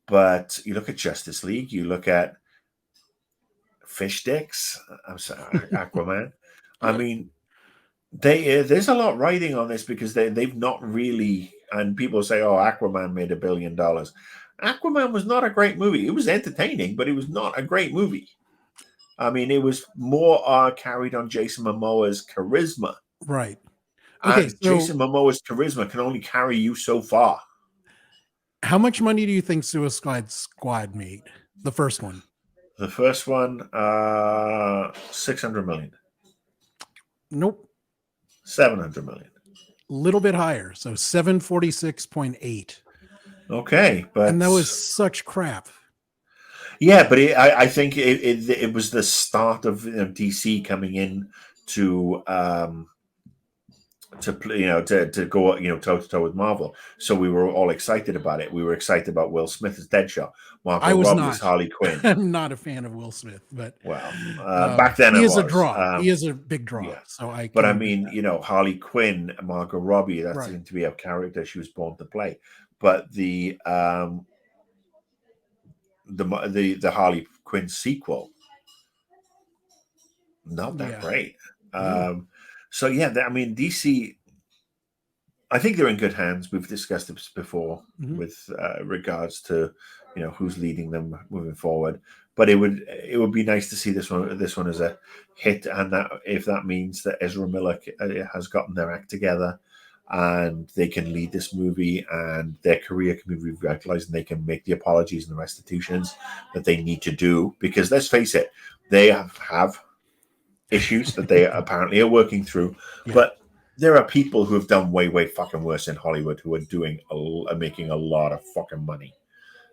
but you look at Justice League, you look at Fish Dicks, I'm sorry, Aquaman. I mean, there's a lot riding on this, because they've not really, and people say, oh, Aquaman made $1 billion. Aquaman was not a great movie. It was entertaining, but it was not a great movie. I mean, it was more carried on Jason Momoa's charisma. Right. Okay, and so Jason Momoa's charisma can only carry you so far. How much money do you think Suicide Squad made? The first one. The first one, 600 million. Nope. 700 million. A little bit higher, so 746.8. Okay, but and that was such crap. Yeah, but I think it was the start of DC coming in to go toe to toe with Marvel. So we were all excited about it. We were excited about Will Smith as Deadshot, Margot Robbie as Harley Quinn. I'm not a fan of Will Smith, but back then he is a draw. He is a big draw. Yeah. So But I mean, Harley Quinn, Margot Robbie, that seemed to be a character she was born to play. But the Harley Quinn sequel, not that great. So yeah, I mean, DC, I think they're in good hands. We've discussed this before with regards to who's leading them moving forward. But it would be nice to see this one as a hit, and that if that means that Ezra Miller has gotten their act together and they can lead this movie and their career can be revitalized and they can make the apologies and the restitutions that they need to do. Because let's face it, they have issues that they apparently are working through. Yeah. But there are people who have done way, way fucking worse in Hollywood who are making a lot of fucking money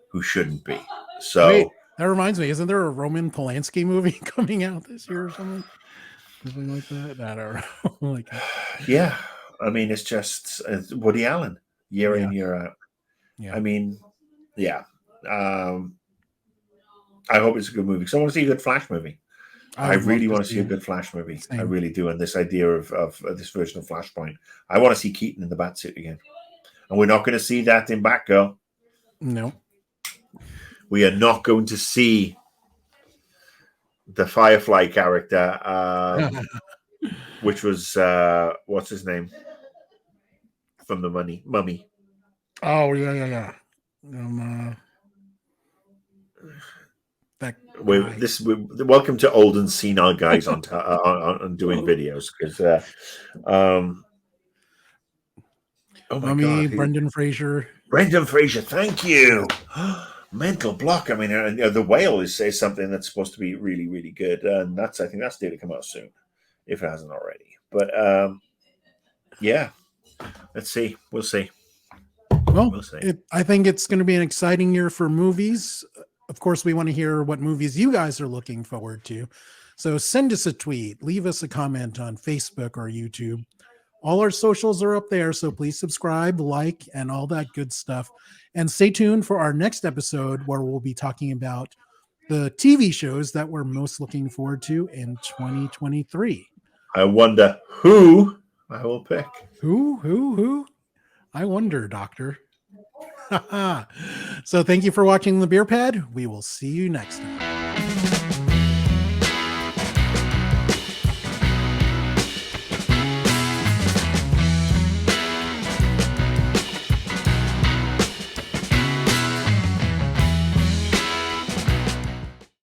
who shouldn't be. So wait, that reminds me, isn't there a Roman Polanski movie coming out this year or something? Something like that? I don't know. Yeah. I mean, it's just Woody Allen year in, year out. Yeah. I mean, yeah. I hope it's a good movie. Because I want to see a good Flash movie. I really want to see a good Flash movie. Same. I really do. And this idea of this version of Flashpoint. I want to see Keaton in the Batsuit again. And we're not going to see that in Batgirl. No. We are not going to see the Firefly character, which was what's his name from the Mummy. Oh yeah. That welcome to old and senile guys on doing videos because oh my Mummy, God, Brendan Fraser. Thank you. Mental block. I mean, the whale is something that's supposed to be really, really good, and I think that's due to come out soon, if it hasn't already. But yeah, let's see. We'll see. Well, I think it's going to be an exciting year for movies. Of course, we want to hear what movies you guys are looking forward to. So send us a tweet, leave us a comment on Facebook or YouTube. All our socials are up there, so please subscribe, like, and all that good stuff. And stay tuned for our next episode where we'll be talking about the TV shows that we're most looking forward to in 2023. I wonder who I will pick. Who? I wonder, Doctor. So thank you for watching the BeeRPad. We will see you next time.